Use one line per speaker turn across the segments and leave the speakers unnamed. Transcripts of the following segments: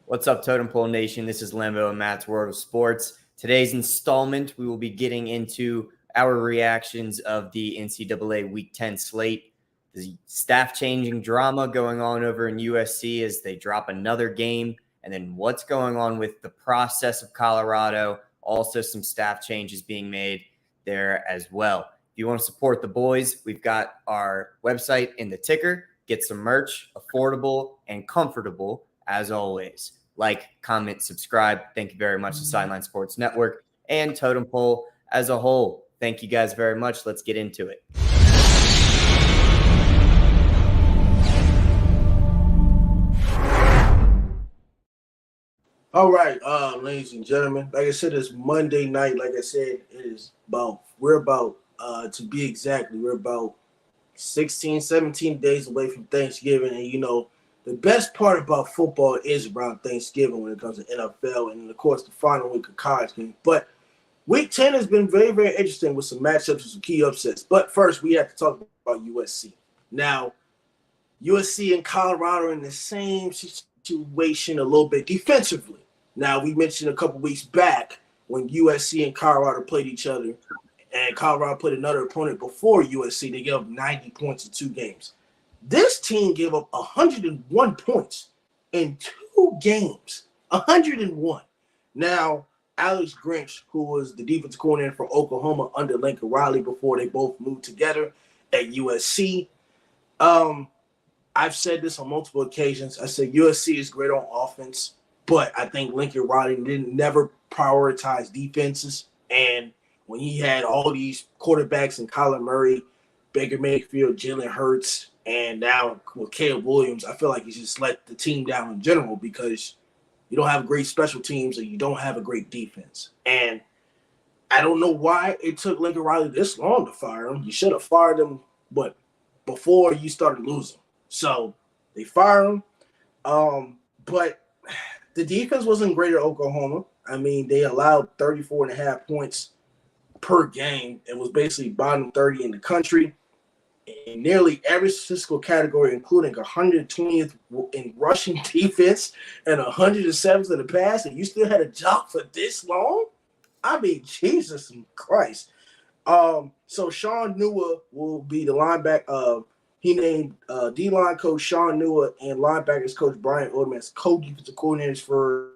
What's up, Totem Pole Nation? This is Lambo and Matt's World of Sports. Today's installment, we will be getting into our reactions of the NCAA Week 10 slate. The staff-changing drama going on over in USC as they drop another game, and then what's going on with the process of Colorado. Also, some staff changes being made there as well. If you want to support the boys, we've got our website in the ticker. Get some merch, affordable and comfortable, as always. Like, comment, subscribe. Thank you very much to Sideline Sports Network and Totem Pole as a whole. Thank you guys very much. Let's get into it.
All right, ladies and gentlemen, like I said, it's Monday night. Like I said, we're about 16, 17 days away from Thanksgiving. And, the best part about football is around Thanksgiving when it comes to NFL and, of course, the final week of college games. But Week 10 has been very, very interesting with some matchups and some key upsets. But first, we have to talk about USC. Now, USC and Colorado are in the same situation a little bit defensively. Now, we mentioned a couple weeks back when USC and Colorado played each other, and Colorado played another opponent before USC. They gave up 90 points in 2 games. This team gave up 101 points in 2 games. 101. Now, Alex Grinch, who was the defensive coordinator for Oklahoma under Lincoln Riley before they both moved together at USC. I've said this on multiple occasions. I said USC is great on offense, but I think Lincoln Riley never prioritize defenses. And when he had all these quarterbacks in Kyler Murray, Baker Mayfield, Jalen Hurts, and now with Caleb Williams, I feel like he just let the team down in general because you don't have great special teams and you don't have a great defense. And I don't know why it took Lincoln Riley this long to fire him. You should have fired him, but before you started losing. So they fired him. But the defense wasn't great at Oklahoma. I mean, they allowed 34.5 points per game. It was basically bottom 30 in the country. In nearly every statistical category, including 120th in rushing defense and 107th in the pass, and you still had a job for this long? I mean, Jesus Christ. So Sean Nua will be the linebacker. He named D-line coach Sean Nua and linebackers coach Brian Odom as co-defensive coordinators for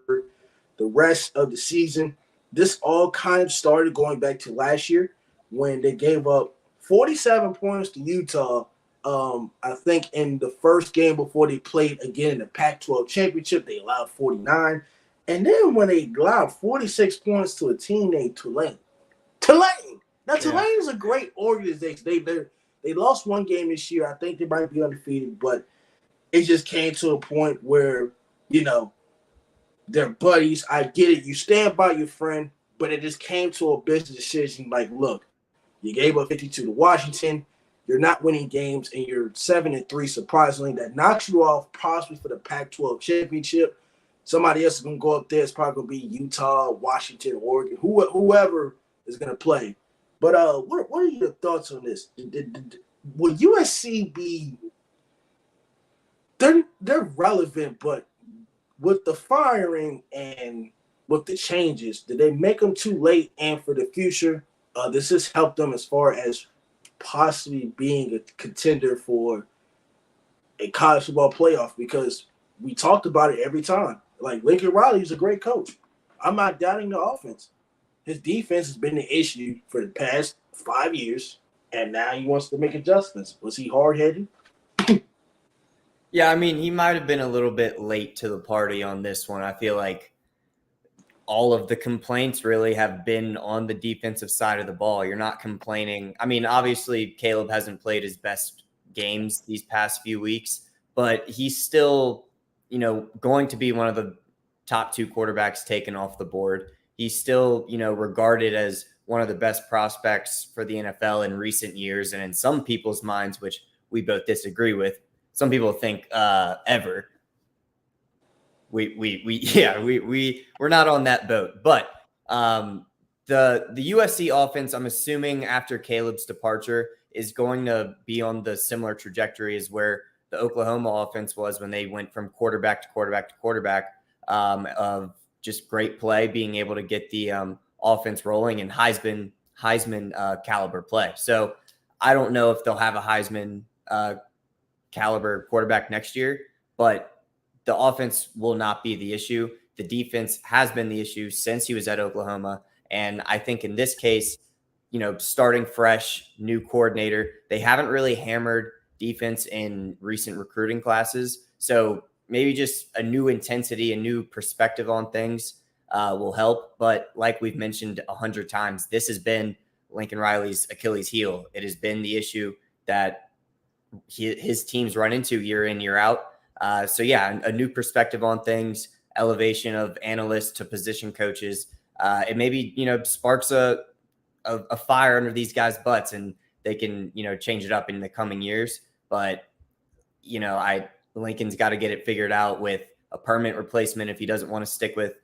the rest of the season. This all kind of started going back to last year when they gave up 47 points to Utah, I think in the first game before they played again in the Pac-12 championship. They allowed 49. And then when they allowed 46 points to a team named Tulane. Now, Tulane is a great organization. They lost 1 game this year. I think they might be undefeated, but it just came to a point where, they're buddies. I get it. You stand by your friend, but it just came to a business decision like, look, you gave up 52 to Washington. You're not winning games, and you're 7-3, surprisingly. That knocks you off possibly for the Pac-12 championship. Somebody else is going to go up there. It's probably going to be Utah, Washington, Oregon, whoever is going to play. But what are your thoughts on this? Will USC be – they're relevant, but with the firing and with the changes, did they make them too late? And for the future – does this help them as far as possibly being a contender for a college football playoff? Because we talked about it every time. Like, Lincoln Riley is a great coach. I'm not doubting the offense. His defense has been the issue for the past 5 years, and now he wants to make adjustments. Was he hard-headed?
Yeah, I mean, he might have been a little bit late to the party on this one. I feel like all of the complaints really have been on the defensive side of the ball. You're not complaining. I mean, obviously, Caleb hasn't played his best games these past few weeks, but he's still, going to be one of the top 2 quarterbacks taken off the board. He's still, regarded as one of the best prospects for the NFL in recent years. And in some people's minds, which we both disagree with, some people think ever. We're not on that boat, but the USC offense, I'm assuming after Caleb's departure, is going to be on the similar trajectory as where the Oklahoma offense was when they went from quarterback to quarterback to quarterback. of just great play, being able to get the offense rolling, and Heisman caliber play. So I don't know if they'll have a Heisman caliber quarterback next year, but the offense will not be the issue. The defense has been the issue since he was at Oklahoma. And I think in this case, starting fresh, new coordinator, they haven't really hammered defense in recent recruiting classes. So maybe just a new intensity, a new perspective on things will help. But like we've mentioned 100 times, this has been Lincoln Riley's Achilles heel. It has been the issue that his teams run into year in, year out. So yeah, a new perspective on things, elevation of analysts to position coaches. It maybe, sparks a fire under these guys' butts, and they can, change it up in the coming years. But, Lincoln's got to get it figured out with a permanent replacement if he doesn't want to stick with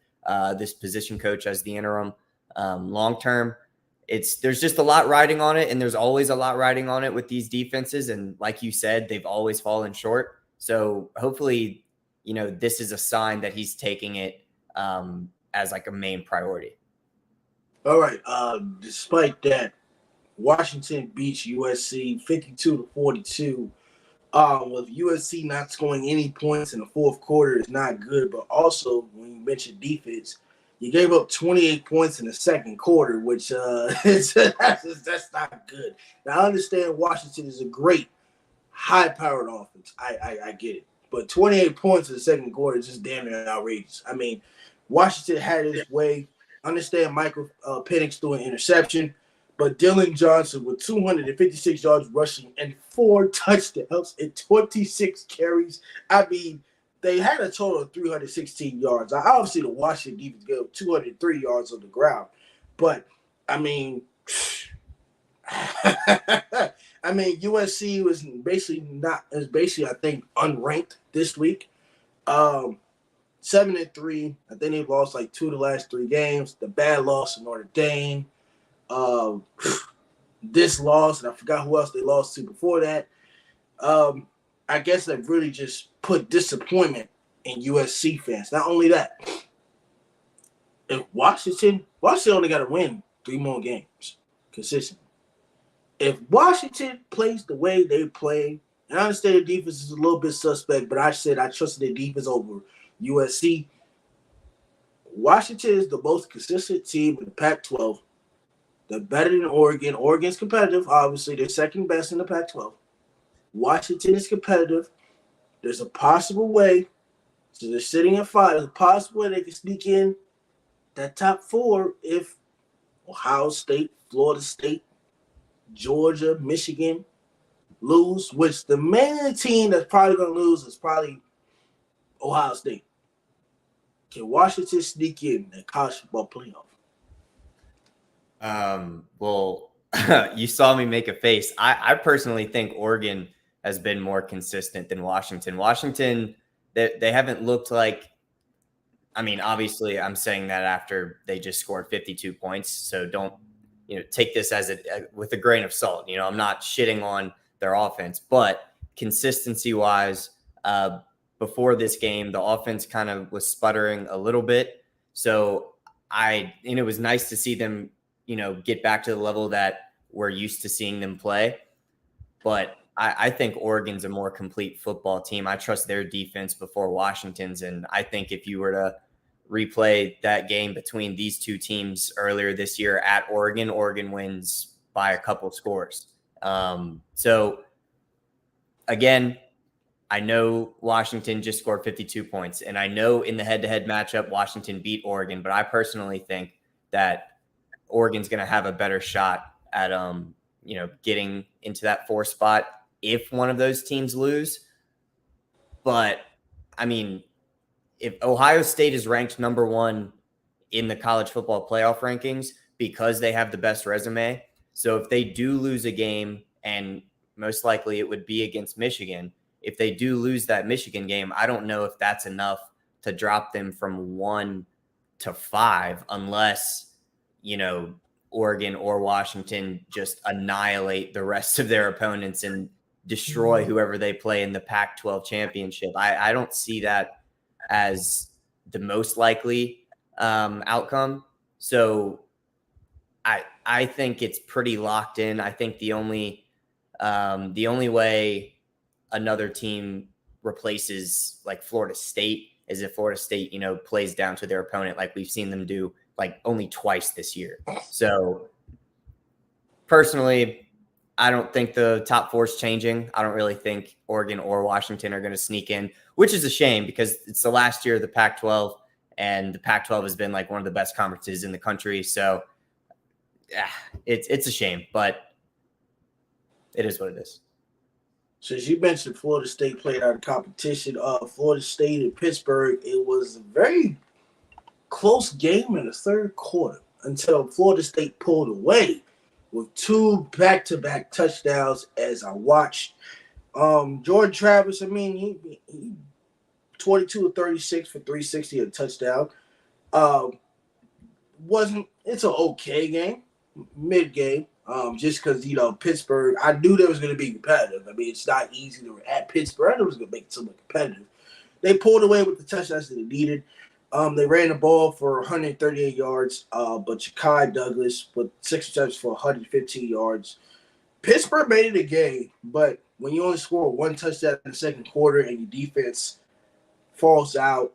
this position coach as the interim long-term. There's just a lot riding on it, and there's always a lot riding on it with these defenses. And like you said, they've always fallen short. So hopefully, this is a sign that he's taking it as like a main priority.
All right. Despite that, Washington beats USC 52-42. With USC not scoring any points in the fourth quarter is not good. But also, when you mentioned defense, you gave up 28 points in the second quarter, which that's not good. Now, I understand Washington is a great, high-powered offense. I get it. But 28 points in the second quarter is just damn near outrageous. I mean, Washington had his way. I understand Michael Penix threw an interception, but Dylan Johnson with 256 yards rushing and 4 touchdowns and 26 carries. I mean, they had a total of 316 yards. Obviously, the Washington defense gave up 203 yards on the ground. But, I mean, USC was basically, I think, unranked this week. 7-3. I think they've lost like 2 of the last 3 games. The bad loss to Notre Dame. This loss, and I forgot who else they lost to before that. I guess they've really just put disappointment in USC fans. Not only that, if Washington only got to win 3 more games consistently. If Washington plays the way they play, and I understand the defense is a little bit suspect, but I said I trusted their defense over USC. Washington is the most consistent team in the Pac-12. They're better than Oregon. Oregon's competitive, obviously. They're second best in the Pac-12. Washington is competitive. There's a possible way. So they're sitting at 5. There's a possible way they can sneak in that top 4 if Ohio State, Florida State, Georgia, Michigan lose, which the main team that's probably going to lose is probably Ohio State. Can Washington sneak in the college football playoff?
Well, you saw me make a face. I personally think Oregon has been more consistent than Washington. Washington, they haven't looked like, I mean, obviously I'm saying that after they just scored 52 points. So don't, take this as with a grain of salt. I'm not shitting on their offense, but consistency wise, before this game, the offense kind of was sputtering a little bit. So it was nice to see them, get back to the level that we're used to seeing them play. But I think Oregon's a more complete football team. I trust their defense before Washington's. And I think if you were to replay that game between these two teams earlier this year at Oregon, Oregon wins by a couple scores. So again, I know Washington just scored 52 points, and I know in the head-to-head matchup, Washington beat Oregon, but I personally think that Oregon's going to have a better shot at, getting into that 4 spot if one of those teams lose. But I mean, if Ohio State is ranked number 1 in the college football playoff rankings because they have the best resume. So if they do lose a game, and most likely it would be against Michigan, if they do lose that Michigan game, I don't know if that's enough to drop them from 1 to 5 unless, Oregon or Washington just annihilate the rest of their opponents and destroy whoever they play in the Pac-12 championship. I don't see that as the most likely outcome. So I think it's pretty locked in. I think the only way another team replaces like Florida State is if Florida State, plays down to their opponent like we've seen them do like only twice this year. So personally, I don't think the top four is changing. I don't really think Oregon or Washington are going to sneak in, which is a shame because it's the last year of the Pac-12, and the Pac-12 has been like one of the best conferences in the country. So it's a shame, but it is what it is.
Since you mentioned Florida State played out of competition, Florida State and Pittsburgh, it was a very close game in the third quarter until Florida State pulled away with 2 back-to-back touchdowns. As I watched Jordan Travis, he 22 of 36 for 360 and a touchdown. It's an okay game, mid-game. Just because, Pittsburgh, I knew they was going to be competitive. It's not easy. They were at Pittsburgh. I knew it was going to make it somewhat competitive. They pulled away with the touchdowns that they needed. They ran the ball for 138 yards, but Ja'Kai Douglas with 6 attempts for 115 yards. Pittsburgh made it a game, but when you only score 1 touchdown in the second quarter and your defense falls out,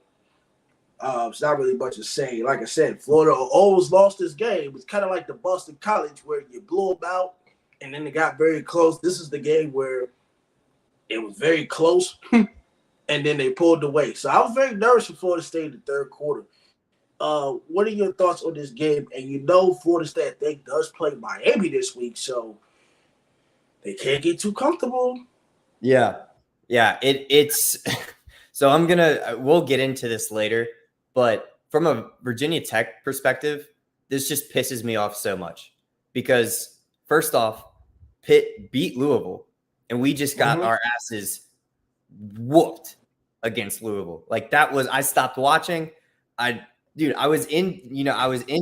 it's not really much to say. Like I said, Florida always lost this game. It was kind of like the Boston College where you blew them out and then they got very close. This is the game where it was very close and then they pulled away. So I was very nervous for Florida State in the third quarter. What are your thoughts on this game? And Florida State, I think, does play Miami this week, so they can't get too comfortable.
Yeah. It's so we'll get into this later. But from a Virginia Tech perspective, this just pisses me off so much because, first off, Pitt beat Louisville, and we just got our asses whooped against Louisville. Like I stopped watching. I was in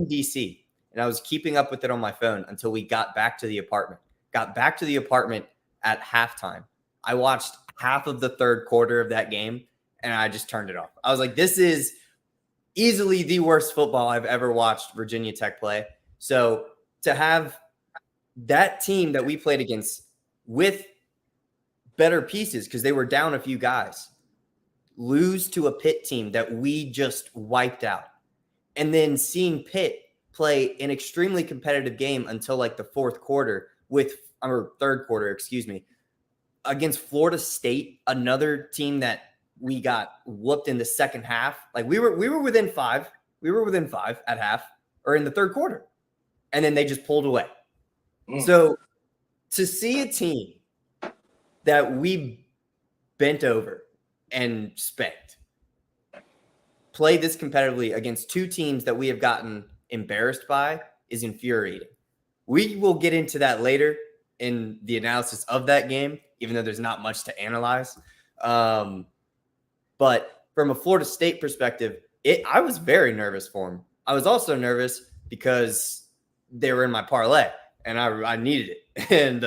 D.C., and I was keeping up with it on my phone until we got back to the apartment. Got back to the apartment at halftime. I watched half of the third quarter of that game, and I just turned it off. I was like, this is easily the worst football I've ever watched Virginia Tech play. So to have that team that we played against with better pieces, because they were down a few guys, lose to a Pitt team that we just wiped out. And then seeing Pitt play an extremely competitive game until like the third quarter, against Florida State, another team that we got whooped in the second half. Like we were within 5. We were within 5 at half or in the third quarter. And then they just pulled away. So to see a team that we bent over and spanked play this competitively against 2 teams that we have gotten embarrassed by is infuriating. We will get into that later in the analysis of that game, even though there's not much to analyze. But from a Florida State perspective, I was very nervous for them. I was also nervous because they were in my parlay, and I needed it. And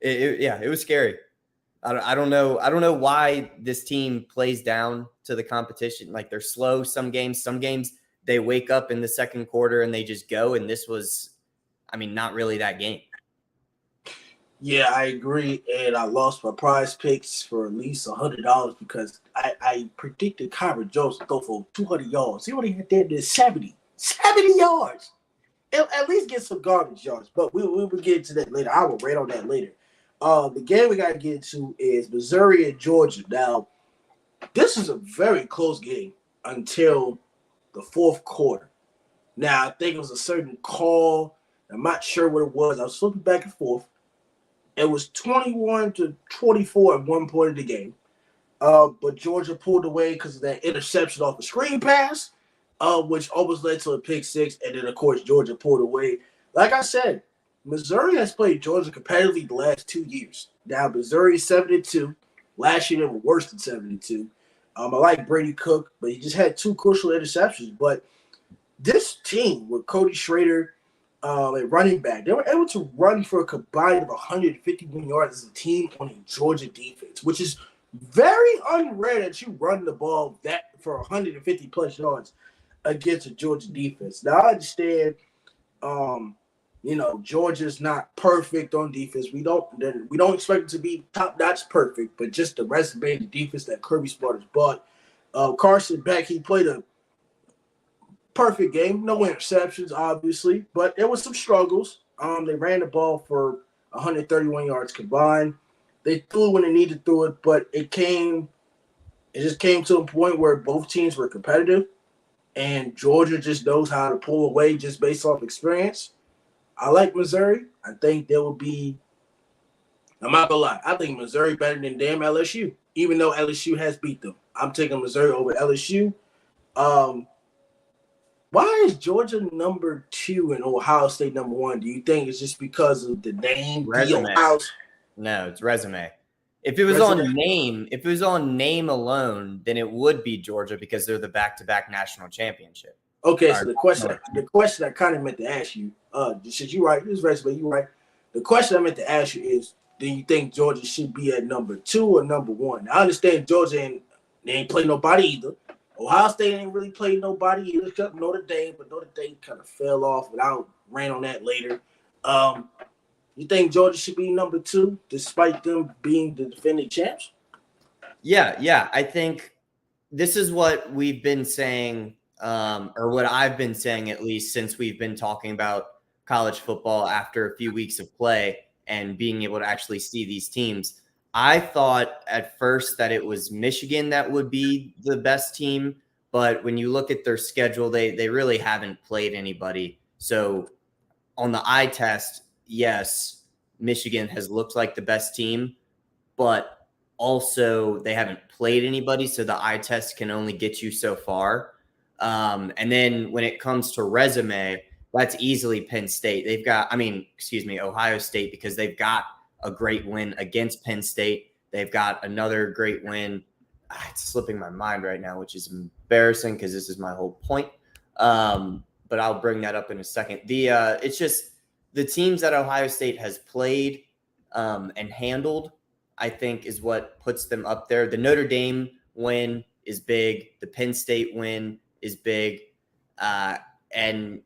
it was scary. I don't know why this team plays down to the competition. Like they're slow some games. Some games they wake up in the second quarter and they just go. And this was, not really that game.
Yeah, I agree, and I lost my prize picks for at least $100 because I predicted Kyron Jones to throw for 200 yards. He only hit there to 70 yards. At least get some garbage yards, but we will get into that later. I will rate on that later. The game we got to get into is Missouri and Georgia. Now, this is a very close game until the fourth quarter. Now, I think it was a certain call. I'm not sure what it was. I was flipping back and forth. It was 21-24 at one point in the game. But Georgia pulled away because of that interception off the screen pass, which almost led to a pick 6. And then, of course, Georgia pulled away. Like I said, Missouri has played Georgia competitively the last 2 years. Now, Missouri is 7-2. Last year, they were worse than 7-2. I like Brady Cook, but he just had 2 crucial interceptions. But this team with Cody Schrader at running back, they were able to run for a combined of 151 yards as a team on a Georgia defense, which is very unrare that you run the ball that for 150 plus yards against a Georgia defense. Now I understand, Georgia's not perfect on defense. We don't expect it to be top notch perfect, but just the resume, the defense that Kirby Smart has bought. Carson Beck, he played a perfect game. No interceptions, obviously, but there was some struggles. They ran the ball for 131 yards combined. They threw when they needed to throw it, but it just came to a point where both teams were competitive, and Georgia just knows how to pull away just based off experience. I like Missouri. I think there will be – I'm not going to lie. I think Missouri better than damn LSU, even though LSU has beat them. I'm taking Missouri over LSU. Why is Georgia number 2 and Ohio State number 1? Do you think it's just because of the name?
Resume. No, it's resume. If it was on name alone, then it would be Georgia because they're the back-to-back national championship.
Okay, so the question I kind of meant to ask you, since you're right, this resume, you're right. The question I meant to ask you is, do you think Georgia should be at number 2 or number 1? I understand Georgia they ain't play nobody either. Ohio State ain't really played nobody either, except Notre Dame, but Notre Dame kind of fell off, but I ran on that later. You think Georgia should be number 2 despite them being the defending champs?
Yeah. I think this is what we've been saying, or what I've been saying at least since we've been talking about college football after a few weeks of play and being able to actually see these teams. I thought at first that it was Michigan that would be the best team, but when you look at their schedule, they really haven't played anybody. So on the eye test, yes, Michigan has looked like the best team, but also they haven't played anybody, so the eye test can only get you so far. And then when it comes to resume, that's easily Penn State. Ohio State, because they've got a great win against Penn State. They've got another great win. It's slipping my mind right now, which is embarrassing because this is my whole point. But I'll bring that up in a second. It's just the teams that Ohio State has played and handled, I think, is what puts them up there. The Notre Dame win is big. The Penn State win is big. And,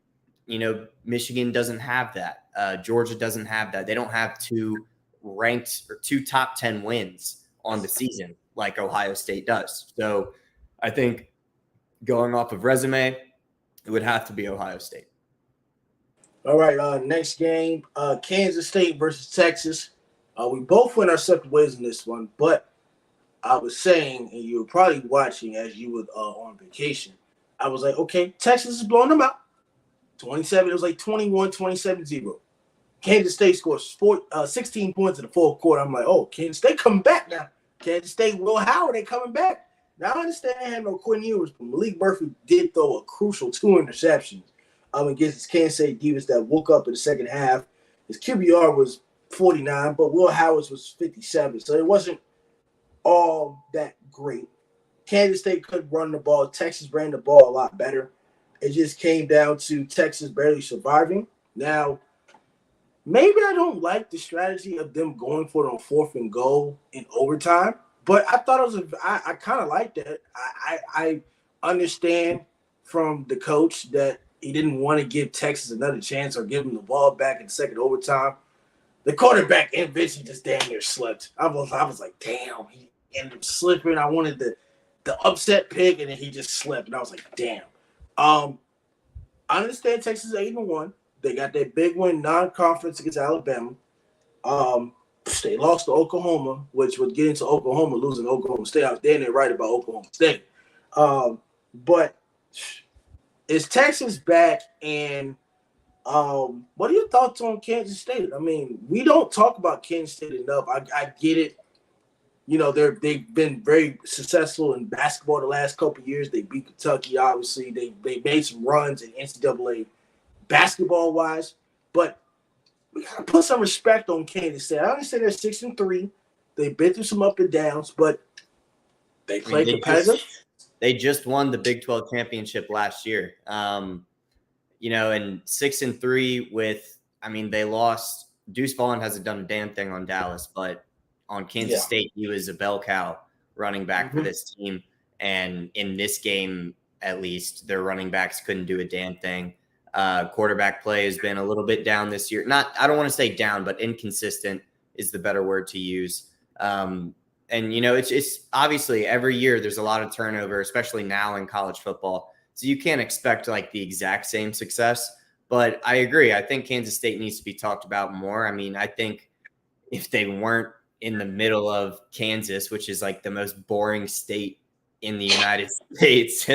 Michigan doesn't have that. Georgia doesn't have that. They don't have 2 ranked or 2 top 10 wins on the season like Ohio State does. So I think going off of resume, it would have to be Ohio State.
All right, next game, Kansas State versus Texas. We both went our separate ways in this one, but I was saying, and you were probably watching as you were on vacation, I was like, okay, Texas is blowing them out. 27, it was like 21, 27-0. Kansas State scores 16 points in the fourth quarter. I'm like, oh, Kansas State coming back now. Kansas State, Will Howard, they coming back. Now, I understand they had no Quinn Ewers, but Malik Murphy did throw a crucial 2 interceptions against his Kansas State defense that woke up in the second half. His QBR was 49, but Will Howard's was 57, so it wasn't all that great. Kansas State could run the ball. Texas ran the ball a lot better. It just came down to Texas barely surviving. Now, maybe I don't like the strategy of them going for it on 4th and goal in overtime, but I thought I kind of liked that. I understand from the coach that he didn't want to give Texas another chance or give them the ball back in the second overtime. The quarterback eventually just damn near slipped. I was like, damn, he ended up slipping. I wanted the upset pick, and then he just slipped, and I was like, damn. I understand Texas 8-1. They got that big win non-conference against Alabama. They lost to Oklahoma, which would get into Oklahoma losing to Oklahoma State. I was damn near right about Oklahoma State. But is Texas back? And what are your thoughts on Kansas State? I mean, we don't talk about Kansas State enough. I get it. They've been very successful in basketball the last couple of years. They beat Kentucky, obviously. They made some runs in NCAA basketball-wise. But we got to put some respect on Kansas State. I understand they're 6-3. They've been through some up and downs, but they play competitive.
They just won the Big 12 championship last year. And 6-3 they lost. Deuce Vaughn hasn't done a damn thing on Dallas, but on Kansas State, he was a bell cow running back for this team. And in this game, at least, their running backs couldn't do a damn thing. Quarterback play has been a little bit down this year. I don't want to say down, but inconsistent is the better word to use. And it's obviously every year there's a lot of turnover, especially now in college football. So you can't expect like the exact same success. But I agree. I think Kansas State needs to be talked about more. I mean, I think if they weren't in the middle of Kansas, which is like the most boring state in the United States,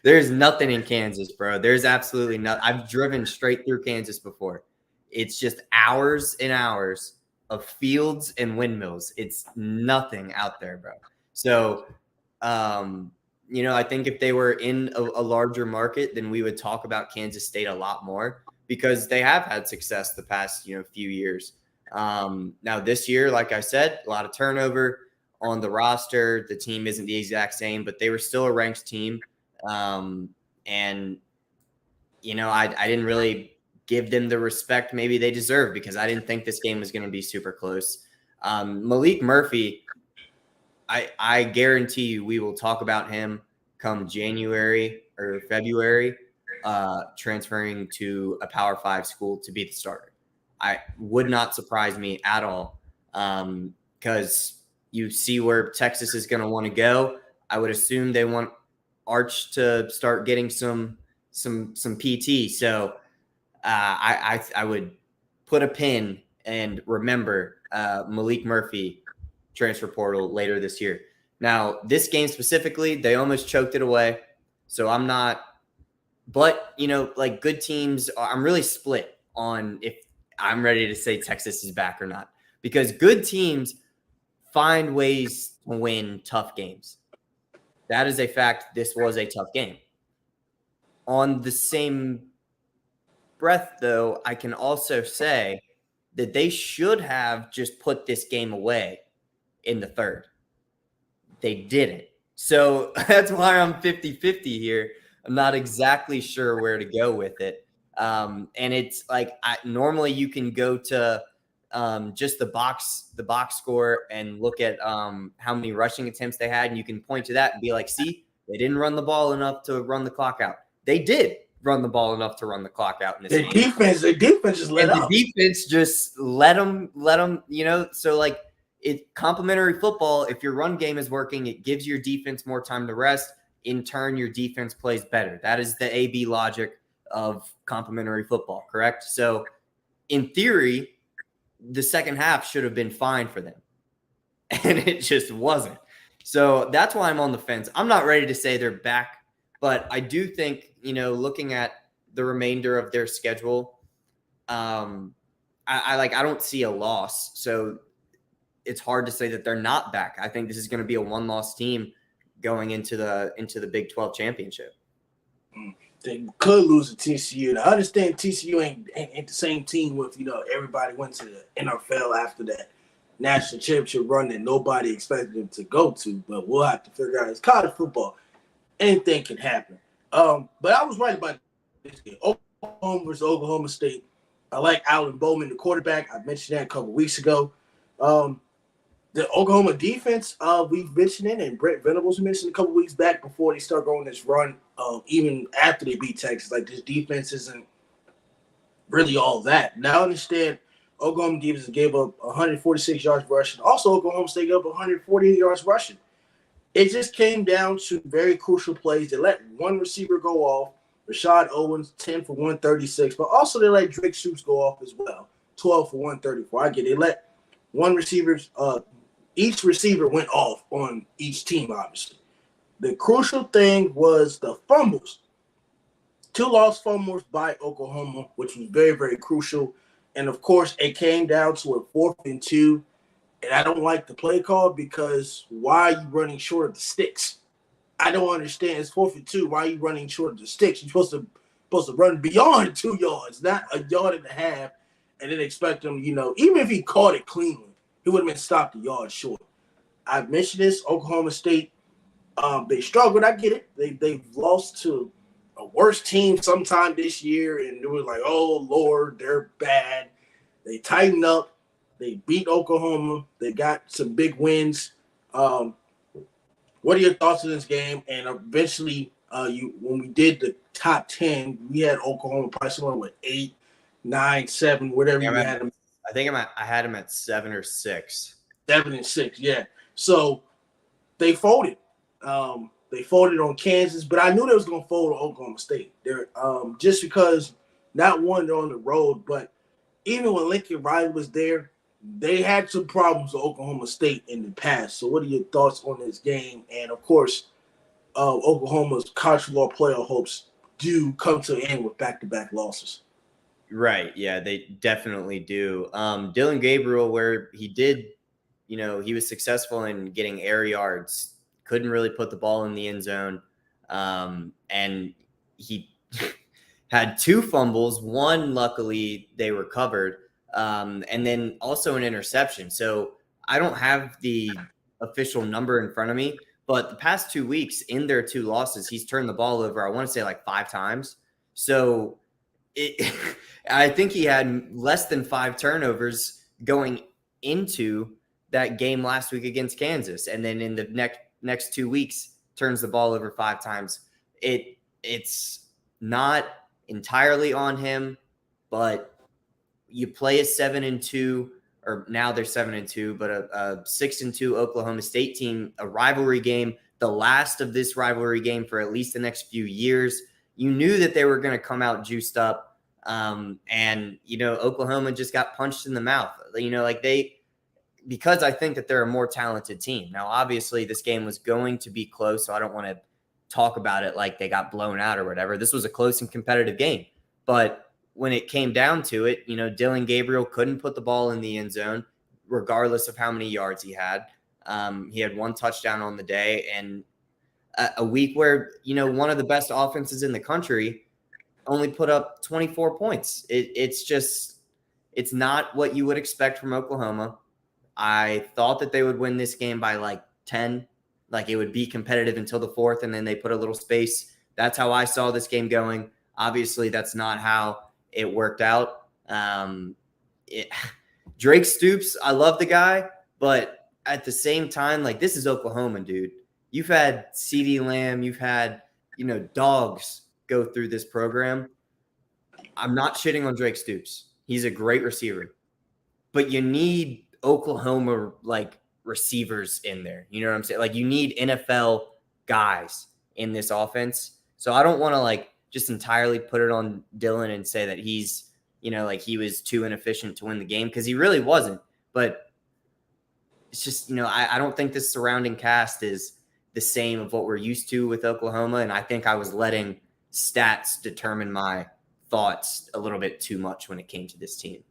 there's nothing in Kansas, bro. There's absolutely nothing. I've driven straight through Kansas before. It's just hours and hours of fields and windmills. It's nothing out there, bro. So, I think if they were in a larger market, then we would talk about Kansas State a lot more because they have had success the past, few years. Now this year, like I said, a lot of turnover on the roster. The team isn't the exact same, but they were still a ranked team. I didn't really give them the respect maybe they deserve because I didn't think this game was going to be super close. Malik Murphy, I guarantee you we will talk about him come January or February, transferring to a Power 5 school to be the starter. I would not surprise me at all because you see where Texas is going to want to go. I would assume they want Arch to start getting some PT. So I would put a pin and remember Malik Murphy transfer portal later this year. Now, this game specifically, they almost choked it away. So I'm not – but, like good teams, I'm really split on if I'm ready to say Texas is back or not. Because good teams find ways to win tough games. That is a fact. This was a tough game. On the same breath, though, I can also say that they should have just put this game away in the third. They didn't. So that's why I'm 50-50 here. I'm not exactly sure where to go with it. And it's like normally you can go to just the box score and look at how many rushing attempts they had, and you can point to that and be like, see, they didn't run the ball enough to run the clock out. They did run the ball enough to run the clock out in this game.
Their defense just let up.
The defense just let them, so like it complementary football, if your run game is working, it gives your defense more time to rest. In turn, your defense plays better. That is the AB logic of complementary football, correct? So in theory, the second half should have been fine for them. And it just wasn't. So that's why I'm on the fence. I'm not ready to say they're back, but I do think, looking at the remainder of their schedule, I don't see a loss. So it's hard to say that they're not back. I think this is going to be a one-loss team going into the Big 12 championship.
They could lose to TCU. Now, I understand TCU ain't the same team with, everybody went to the NFL after that national championship run that nobody expected them to go to, but we'll have to figure out. It's college football. Anything can happen. But I was right about this game. Oklahoma versus Oklahoma State. I like Alan Bowman, the quarterback. I mentioned that a couple weeks ago. The Oklahoma defense, we've mentioned it, and Brett Venables mentioned a couple weeks back before they start going this run, even after they beat Texas. Like, this defense isn't really all that. Now I understand Oklahoma defense gave up 146 yards rushing. Also, Oklahoma State gave up 148 yards rushing. It just came down to very crucial plays. They let one receiver go off, Rashad Owens, 10 for 136, but also they let Drake Schutz go off as well, 12 for 134. I get it. They let one receiver, each receiver went off on each team, obviously. The crucial thing was the fumbles. 2 lost fumbles by Oklahoma, which was very, very crucial. And, of course, it came down to a 4th and 2. And I don't like the play call because why are you running short of the sticks? I don't understand. It's 4th and 2. Why are you running short of the sticks? You're supposed to run beyond 2 yards, not a yard and a half, and then expect them, even if he caught it cleanly, he would have been stopped a yard short. I've mentioned this. Oklahoma State, they struggled. I get it. They've lost to a worse team sometime this year, and it was like, oh, Lord, they're bad. They tightened up. They beat Oklahoma. They got some big wins. One What are your thoughts on this game? And eventually, when we did the top 10, we had Oklahoma probably somewhere with 8, 9, 7, whatever you had them.
I had him at 7 or 6.
7 and 6, yeah. So they folded. They folded on Kansas, but I knew they was going to fold on Oklahoma State. They're just because not one, they're on the road, but even when Lincoln Riley was there, they had some problems with Oklahoma State in the past. So what are your thoughts on this game? And, of course, Oklahoma's college football playoff hopes do come to an end with back-to-back losses.
Right, yeah, they definitely do. Dylan Gabriel, where he did, he was successful in getting air yards, couldn't really put the ball in the end zone, and he had 2 fumbles. One, luckily, they recovered. And then also an interception. So I don't have the official number in front of me, but the past 2 weeks in their 2 losses, he's turned the ball over, I want to say like 5 times. So I think he had less than 5 turnovers going into that game last week against Kansas. And then in the next 2 weeks, turns the ball over 5 times. It's not entirely on him, but you play a 7-2, or now they're 7-2, but a 6-2 Oklahoma State team, a rivalry game, the last of this rivalry game for at least the next few years. You knew that they were going to come out juiced up, and Oklahoma just got punched in the mouth. Because I think that they're a more talented team. Now, obviously, this game was going to be close, so I don't want to talk about it like they got blown out or whatever. This was a close and competitive game, but when it came down to it, Dylan Gabriel couldn't put the ball in the end zone, regardless of how many yards he had. He had 1 touchdown on the day, and a week where, one of the best offenses in the country only put up 24 points. It's not what you would expect from Oklahoma. I thought that they would win this game by like 10, like it would be competitive until the 4th, and then they put a little space. That's how I saw this game going. Obviously, that's not how it worked out. Drake Stoops, I love the guy, but at the same time, like, this is Oklahoma, dude. You've had CeeDee Lamb, you've had, dogs go through this program. I'm not shitting on Drake Stoops. He's a great receiver, but you need Oklahoma like receivers in there. You know what I'm saying? Like, you need NFL guys in this offense. So I don't want to just entirely put it on Dylan and say that he's, he was too inefficient to win the game, because he really wasn't. But it's just, I don't think this surrounding cast is the same of what we're used to with Oklahoma. And I think I was letting stats determine my thoughts a little bit too much when it came to this team.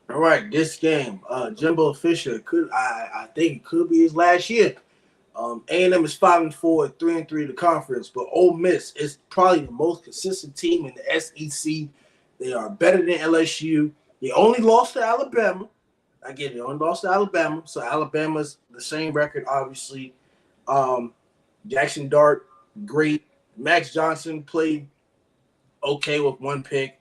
All right, this game, Jimbo Fisher I think it could be his last year. A&M is 5-4, 3-3 the conference, but Ole Miss is probably the most consistent team in the SEC. They are better than LSU. They only lost to Alabama. Again, they only lost to Alabama, so Alabama's the same record, obviously. Jackson Dart, great. Max Johnson played okay with 1 pick.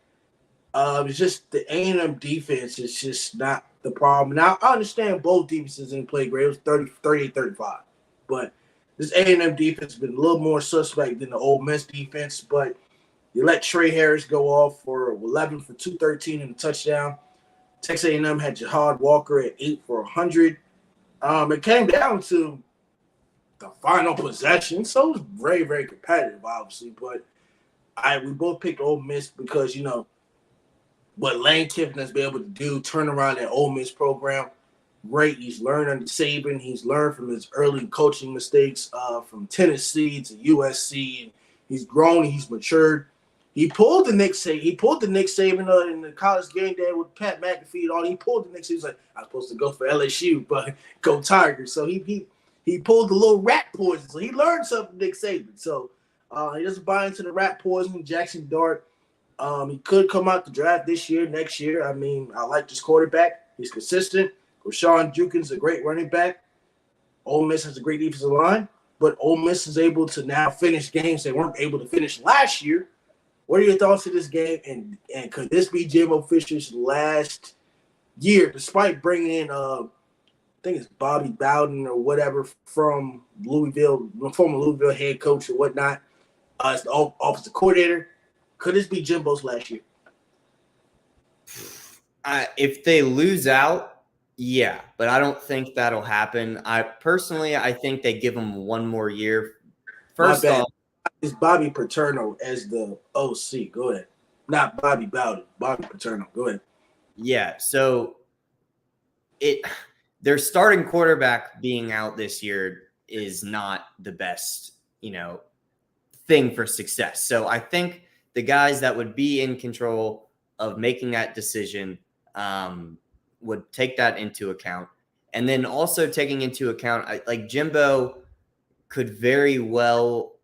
It's just the A&M defense is just not the problem. Now, I understand both defenses didn't play great. It was 38-35. But this A&M defense has been a little more suspect than the Ole Miss defense. But you let Trey Harris go off for 11 for 213 and a touchdown. Texas A&M had Jahad Walker at 8 for 100. It came down to the final possession, so it was very, very competitive, obviously. But we both picked Ole Miss because, what Lane Kiffin has been able to do, turn around that Ole Miss program. Great. He's learned under Saban. He's learned from his early coaching mistakes from Tennessee to USC. He's grown. He's matured. He pulled the Nick Saban in the college game day with Pat McAfee and all. He pulled the Nick Saban. He was like, I'm supposed to go for LSU, but go Tigers. So he pulled the little rat poison. So he learned something from Nick Saban. So he doesn't buy into the rat poison. Jackson Dart, he could come out the draft this year, next year. I mean, I like this quarterback. He's consistent. Rashawn Jenkins is a great running back. Ole Miss has a great defensive line, but Ole Miss is able to now finish games they weren't able to finish last year. What are your thoughts of this game? And could this be Jimbo Fisher's last year, despite bringing in think it's Bobby Bowden or whatever from Louisville, former Louisville head coach or whatnot. It's the offensive coordinator. Could this be Jimbo's last year?
If they lose out, yeah, but I don't think that'll happen. I think they give him one more year. First off,
it's Bobby Paterno as the OC. Go ahead. Not Bobby Bowden. Bobby Paterno. Go ahead.
Yeah, so their starting quarterback being out this year is not the best, thing for success. So I think the guys that would be in control of making that decision would take that into account. And then also taking into account, like Jimbo could very well,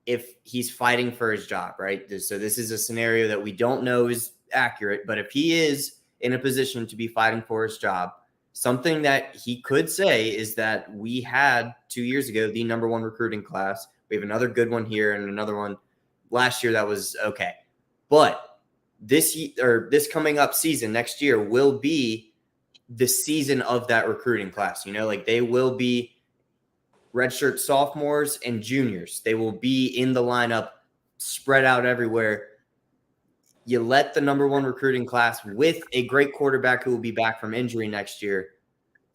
if he's fighting for his job, right? So this is a scenario that we don't know is accurate, but if he is in a position to be fighting for his job, something that he could say is that we had 2 years ago the number one recruiting class. We have another good one here and another one last year that was okay. But this coming up season next year will be the season of that recruiting class. Like they will be redshirt sophomores and juniors. They will be in the lineup, spread out everywhere. You let the number one recruiting class with a great quarterback who will be back from injury next year.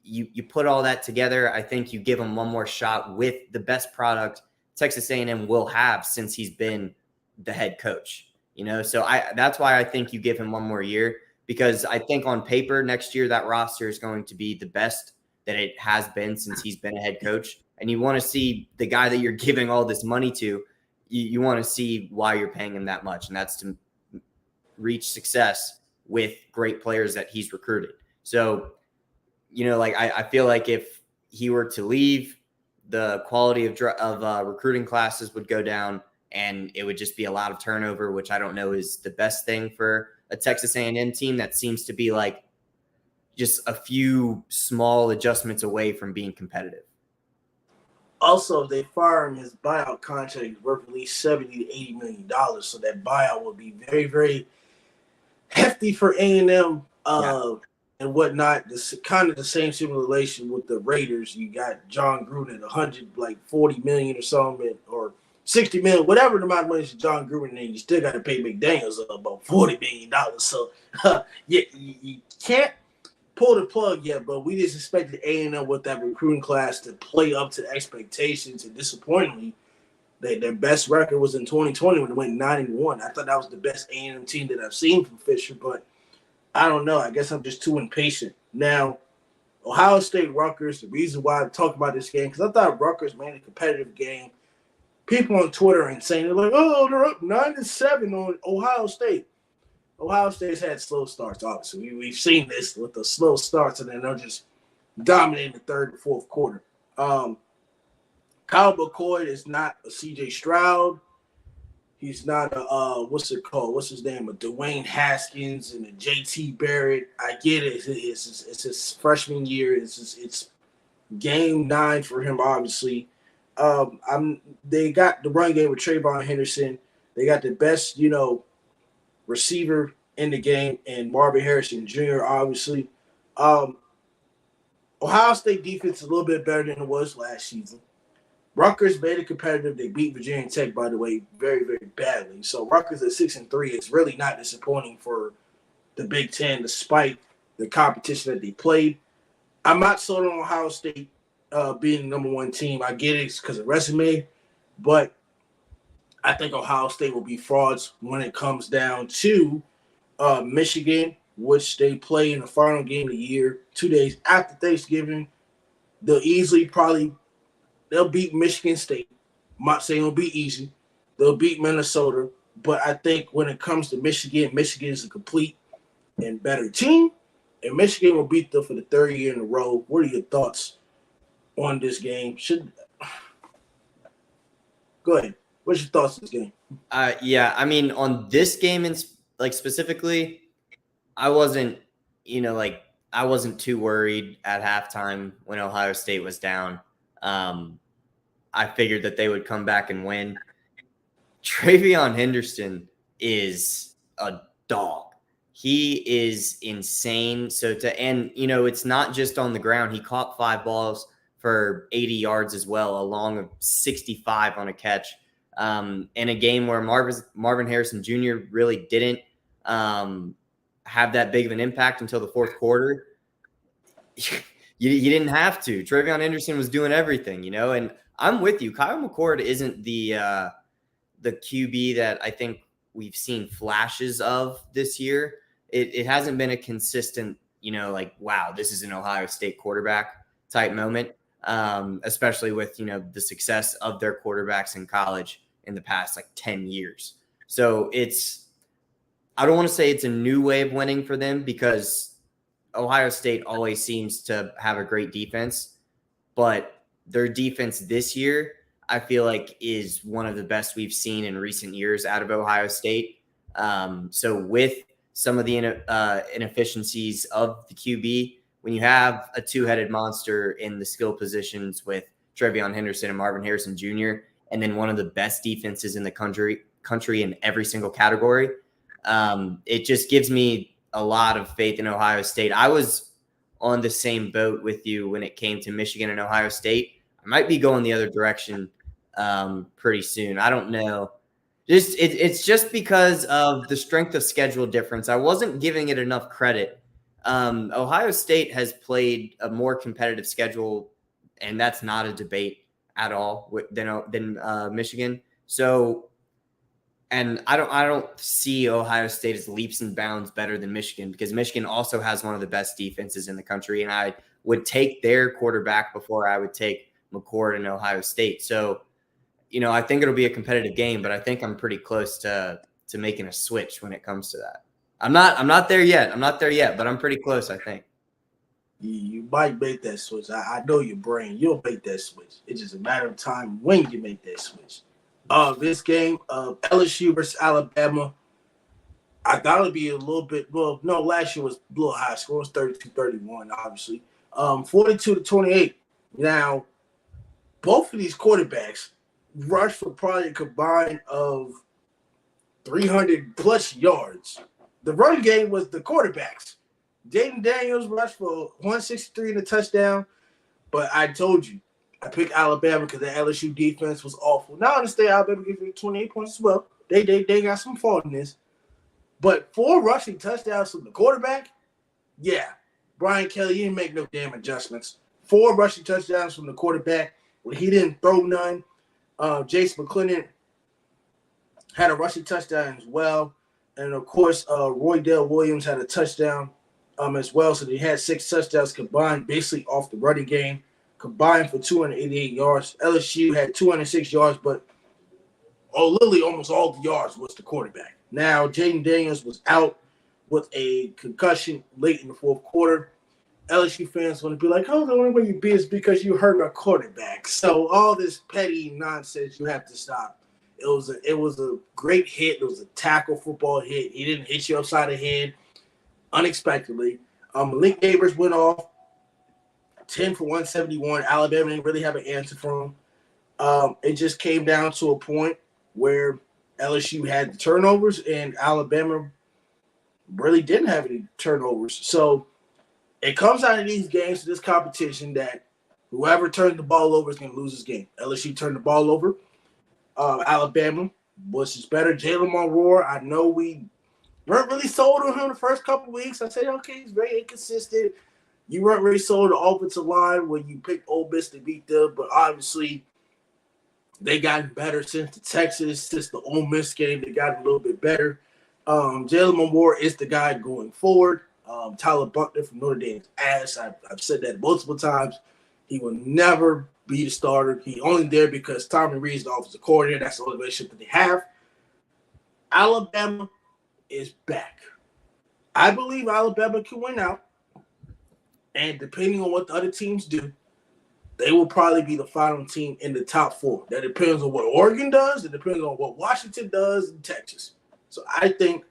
You put all that together. I think you give him one more shot with the best product Texas A&M will have since he's been the head coach. So that's why I think you give him one more year, because I think on paper next year that roster is going to be the best that it has been since he's been a head coach. And you want to see the guy that you're giving all this money to, you want to see why you're paying him that much, and that's to reach success with great players that he's recruited. So, I feel like if he were to leave, the quality of recruiting classes would go down, and it would just be a lot of turnover, which I don't know is the best thing for a Texas A&M team that seems to be like just a few small adjustments away from being competitive.
Also, if they fire him, his buyout contract is worth at least $70 to $80 million. So that buyout would be very, very hefty for A&M and whatnot. This kind of the same similar relation with the Raiders. You got John Gruden at $140 million or something, or $60 million, whatever the amount of money is John Gruden, and you still got to pay McDaniels about $40 million. So you can't pull the plug yet, but we just expected A&M with that recruiting class to play up to expectations, and disappointingly, their best record was in 2020 when they went 9-1. I thought that was the best A&M team that I've seen from Fisher, but I don't know. I guess I'm just too impatient. Now, Ohio State, Rutgers, the reason why I'm talking about this game, because I thought Rutgers made a competitive game. People on Twitter are insane. They're like, oh, they're up 9-7 on Ohio State. Ohio State's had slow starts, obviously. We've seen this with the slow starts, and then they'll just dominate the third and fourth quarter. Kyle McCoy is not a C.J. Stroud. He's not a, what's it called? What's his name? A Dwayne Haskins and a J.T. Barrett. I get it. It's his freshman year. It's game 9 for him, obviously. They got the run game with Trayvon Henderson. They got the best, receiver in the game, and Marvin Harrison Jr., obviously. Ohio State defense is a little bit better than it was last season. Rutgers made it competitive. They beat Virginia Tech, by the way, very, very badly. So Rutgers at 6-3 is really not disappointing for the Big Ten, despite the competition that they played. I'm not sold on Ohio State being the number one team. I get it because of resume, but I think Ohio State will be frauds when it comes down to Michigan, which they play in the final game of the year, 2 days after Thanksgiving. They'll beat Michigan State. I'm not saying it'll be easy. They'll beat Minnesota. But I think when it comes to Michigan is a complete and better team. And Michigan will beat them for the third year in a row. What are your thoughts on this game? Go ahead. What's your thoughts on this game?
On this game and specifically, I wasn't too worried at halftime when Ohio State was down. I figured that they would come back and win. TreVeyon Henderson is a dog. He is insane. And it's not just on the ground. He caught 5 balls for 80 yards as well, along with 65 on a catch. In a game where Marvin Harrison Jr. really didn't have that big of an impact until the fourth quarter. You didn't have to. Trevion Henderson was doing everything, and I'm with you. Kyle McCord isn't the QB that I think we've seen flashes of this year. It hasn't been a consistent, wow, this is an Ohio State quarterback type moment, especially with, the success of their quarterbacks in college in the past 10 years. So I don't want to say it's a new way of winning for them, because Ohio State always seems to have a great defense, but their defense this year, I feel like, is one of the best we've seen in recent years out of Ohio State. So with some of the inefficiencies of the QB, when you have a two-headed monster in the skill positions with Trevion Henderson and Marvin Harrison Jr., and then one of the best defenses in the country in every single category, it just gives me a lot of faith in Ohio State. I was on the same boat with you when it came to Michigan and Ohio State. I might be going the other direction pretty soon. I don't know. It's just because of the strength of schedule difference. I wasn't giving it enough credit. Ohio State has played a more competitive schedule, and that's not a debate at all than Michigan. So, and I don't see Ohio State as leaps and bounds better than Michigan, because Michigan also has one of the best defenses in the country, and I would take their quarterback before I would take McCord and Ohio State. So, I think it'll be a competitive game, but I think I'm pretty close to making a switch when it comes to that. I'm not there yet. But I'm pretty close, I think.
You might make that switch. I know your brain. You'll make that switch. It's just a matter of time when you make that switch. This game, LSU versus Alabama, I thought it would be a little bit – last year was a little high. Score was 32-31, obviously. 42-28. Now, both of these quarterbacks rushed for probably a combined of 300-plus yards. The run game was the quarterbacks. Jaden Daniels rushed for 163 and a touchdown, but I told you, I picked Alabama because the LSU defense was awful. Now I understand Alabama gave you 28 points as well. They got some fault in this. But 4 rushing touchdowns from the quarterback, yeah. Brian Kelly, he didn't make no damn adjustments. 4 rushing touchdowns from the quarterback when he didn't throw none. Jace McClendon had a rushing touchdown as well. And, of course, Roydell Williams had a touchdown as well. So they had 6 touchdowns combined basically off the running game, combined for 288 yards. LSU had 206 yards, but literally almost all the yards was the quarterback. Now, Jaden Daniels was out with a concussion late in the fourth quarter. LSU fans want to be like, the only way you beat is because you hurt our quarterback. So all this petty nonsense, you have to stop. It was a great hit. It was a tackle football hit. He didn't hit you upside the head unexpectedly. Malik Neighbors went off 10 for 171. Alabama didn't really have an answer for him. It just came down to a point where LSU had the turnovers and Alabama really didn't have any turnovers. So it comes out of these games, this competition, that whoever turns the ball over is going to lose this game. LSU turned the ball over. Alabama was just better. Jalen Monroe, I know we weren't really sold on him the first couple of weeks. I said, okay, he's very inconsistent. You weren't really sold on the offensive line when you picked Ole Miss to beat them, but obviously they gotten better since the Ole Miss game. They got a little bit better. Jalen Monroe is the guy going forward. Tyler Buckner from Notre Dame's ass. I've said that multiple times. He will never be the starter. He only there because Tommy Reed's the offensive coordinator. That's the only relationship that they have. Alabama is back. I believe Alabama can win out. And depending on what the other teams do, they will probably be the final team in the top 4. That depends on what Oregon does. It depends on what Washington does and Texas. So I think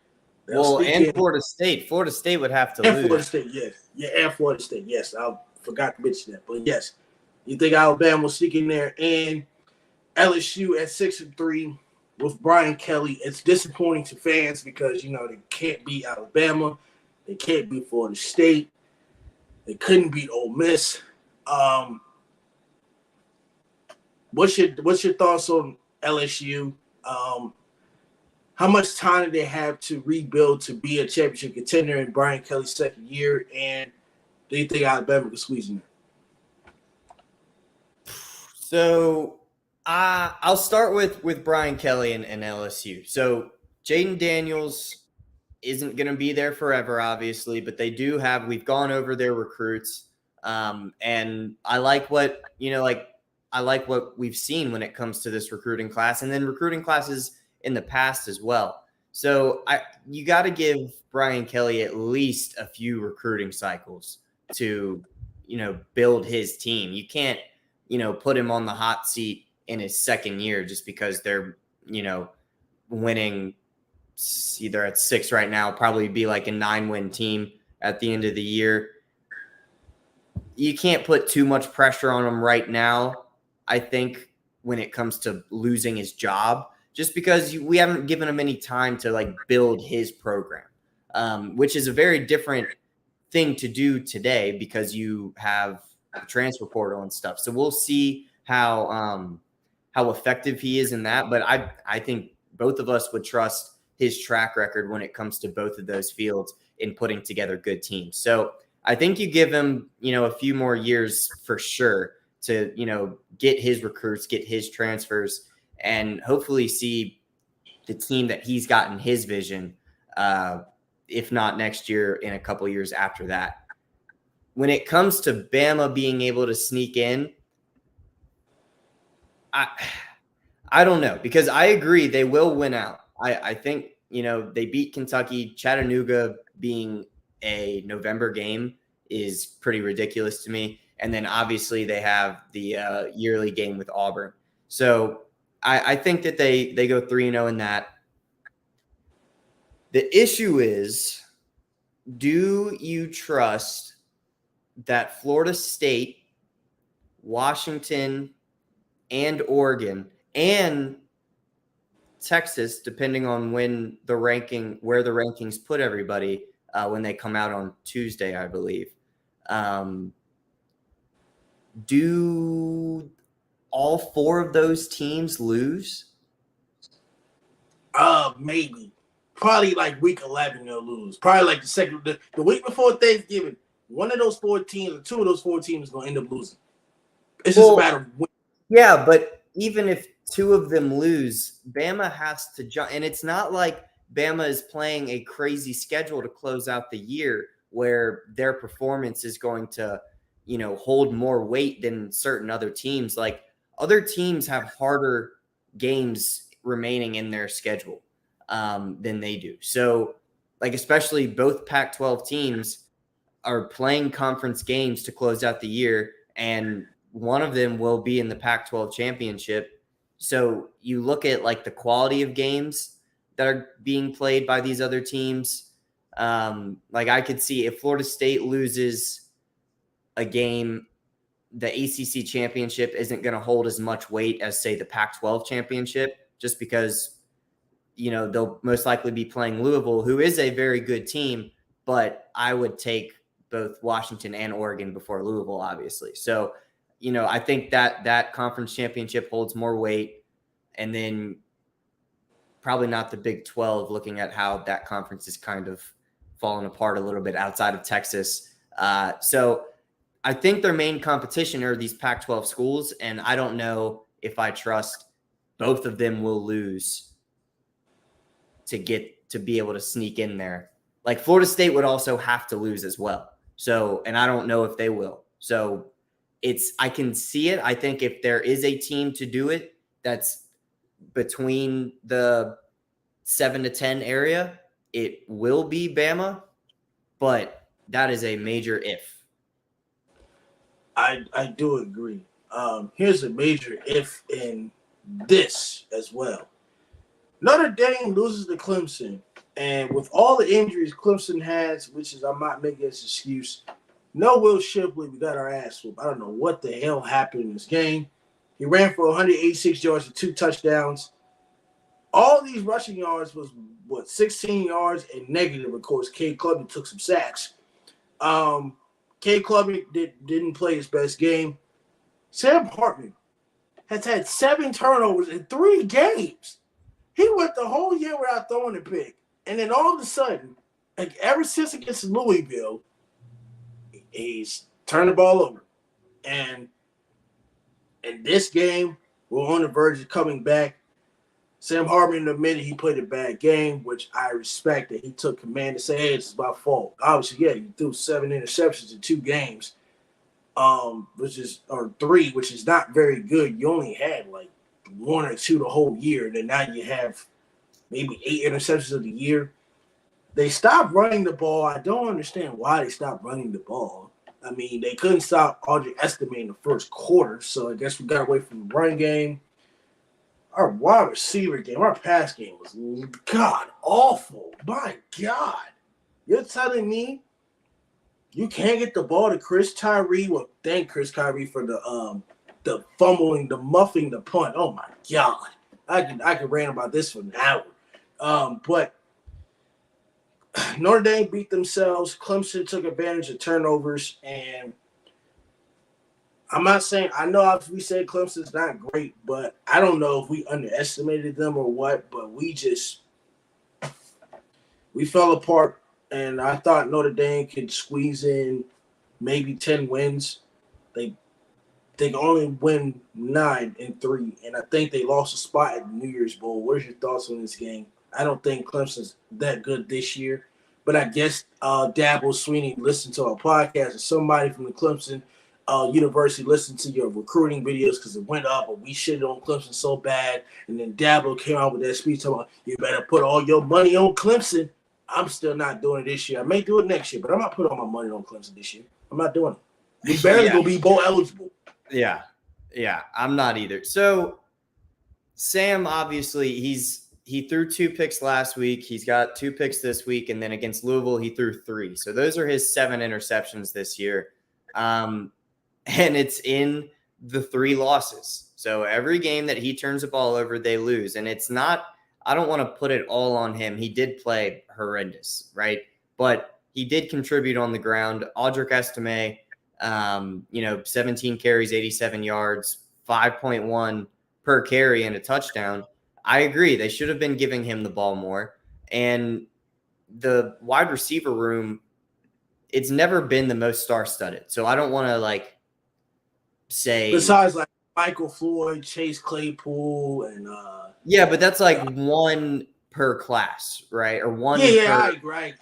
and Florida State. Florida State would have to lose.
Florida State, yes. Yeah, and Florida State, yes. I forgot to mention that. But, yes, you think Alabama will sneak in there. And LSU at 6-3, with Brian Kelly, it's disappointing to fans because, you know, they can't beat Alabama. They can't beat Florida State. They couldn't beat Ole Miss. What's your thoughts on LSU? How much time do they have to rebuild to be a championship contender in Brian Kelly's second year? And do you think Alabama can squeeze in there?
So I'll start with Brian Kelly and LSU. So Jaden Daniels isn't going to be there forever, obviously, but they do have – we've gone over their recruits. And I like what – I like what we've seen when it comes to this recruiting class, and then recruiting classes in the past as well. So you got to give Brian Kelly at least a few recruiting cycles to, build his team. You can't, put him on the hot seat in his second year just because they're, winning either at 6 right now, probably be like a 9-win team at the end of the year. You can't put too much pressure on him right now, I think, when it comes to losing his job, just because we haven't given him any time to build his program, which is a very different thing to do today because you have the transfer portal and stuff. So we'll see how effective he is in that. But I think both of us would trust his track record when it comes to both of those fields in putting together good teams. So I think you give him, a few more years for sure to, get his recruits, get his transfers, and hopefully see the team that he's got in his vision, if not next year, in a couple years after that. When it comes to Bama being able to sneak in, I don't know, because I agree they will win out. I think, they beat Kentucky. Chattanooga being a November game is pretty ridiculous to me. And then obviously they have the yearly game with Auburn. So I think that they go 3-0 in that. The issue is, do you trust that Florida State, Washington, and Oregon, and Texas, depending on where the rankings put everybody, when they come out on Tuesday, I believe, do all 4 of those teams lose?
Maybe. Probably week 11 they'll lose. Probably the week before Thanksgiving, one of those 4 teams or 2 of those 4 teams is going to end up losing. It's just a matter of when.
Yeah, but even if 2 of them lose, Bama has to jump. And it's not like Bama is playing a crazy schedule to close out the year where their performance is going to, hold more weight than certain other teams. Other teams have harder games remaining in their schedule than they do. So, especially both Pac-12 teams are playing conference games to close out the year, and one of them will be in the Pac-12 championship. So you look at the quality of games that are being played by these other teams. I could see if Florida State loses a game, the ACC championship isn't going to hold as much weight as, say, the Pac-12 championship, just because, they'll most likely be playing Louisville, who is a very good team, but I would take both Washington and Oregon before Louisville, obviously. So, I think that conference championship holds more weight, and then probably not the Big 12, looking at how that conference is kind of fallen apart a little bit outside of Texas. So I think their main competition are these Pac-12 schools, and I don't know if I trust both of them will lose to be able to sneak in there. Florida State would also have to lose as well. So, and I don't know if they will. So I can see it. I think if there is a team to do it that's between the 7 to 10 area, it will be Bama, but that is a major if.
I do agree. Here's a major if in this as well. Notre Dame loses to Clemson, and with all the injuries Clemson has, which is I'm not making this excuse, no Will Shipley, we got our ass whooped. I don't know what the hell happened in this game. He ran for 186 yards and 2 touchdowns. these rushing yards was, 16 yards and negative, of course. Cade Klubnik took some sacks. Cade Klubnik didn't play his best game. Sam Hartman has had 7 turnovers in 3 games. He went the whole year without throwing a pick. And then all of a sudden, like ever since against Louisville, he's turned the ball over. And in this game, we're on the verge of coming back. Sam Hartman admitted he played a bad game, which I respect that he took command to say, hey, it's my fault. Obviously, yeah, he threw 7 interceptions in 2 games, or 3, which is not very good. You only had like 1 or 2 the whole year, and then now you have maybe 8 interceptions of the year. They stopped running the ball. I don't understand why they stopped running the ball. I mean, they couldn't stop Audrey Estime in the first quarter, so I guess we got away from the run game. Our wide receiver game, our pass game was god awful. My God. You're telling me you can't get the ball to Chris Tyree? Well, thank Chris Tyree for the fumbling, the muffing, the punt. Oh my God. I could rant about this for an hour. But Notre Dame beat themselves. Clemson took advantage of turnovers, and I'm not saying – I know we said Clemson's not great, but I don't know if we underestimated them or what, but we fell apart, and I thought Notre Dame could squeeze in maybe 10 wins. They can only win 9-3, and I think they lost a spot at the New Year's Bowl. What are your thoughts on this game? I don't think Clemson's that good this year, but I guess Dabo Sweeney listened to our podcast, and somebody from the Clemson University listened to your recruiting videos because it went up, but we shitted on Clemson so bad. And then Dabo came out with that speech talking about, you better put all your money on Clemson. I'm still not doing it this year. I may do it next year, but I'm not putting all my money on Clemson this year. I'm not doing it. We barely going to be bowl eligible.
Yeah, I'm not either. So Sam, obviously, he threw 2 picks last week. He's got 2 picks this week, and then against Louisville, he threw 3. So those are his 7 interceptions this year. And it's in the 3 losses. So every game that he turns the ball over, they lose. And it's not – I don't want to put it all on him. He did play horrendous, right? But he did contribute on the ground. Audric Estime, 17 carries, 87 yards, 5.1 per carry and a touchdown. I agree. They should have been giving him the ball more. And the wide receiver room, it's never been the most star-studded. So I don't want to, say –
besides, Michael Floyd, Chase Claypool, and
yeah, but that's 1 per class, right? Or 1
per – right.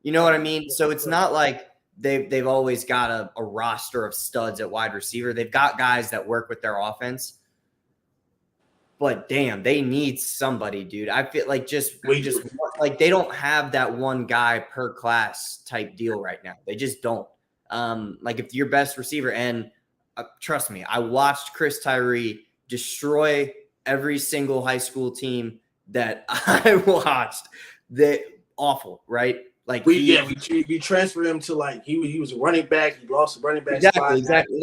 You know what I mean? So it's not like they've always got a roster of studs at wide receiver. They've got guys that work with their offense. But damn, they need somebody, dude. I feel like they don't have that one guy per class type deal right now. They just don't. If your best receiver, and trust me, I watched Chris Tyree destroy every single high school team that I watched. That awful, right?
We transferred him to he was a running back. He lost a running back spot.
Exactly.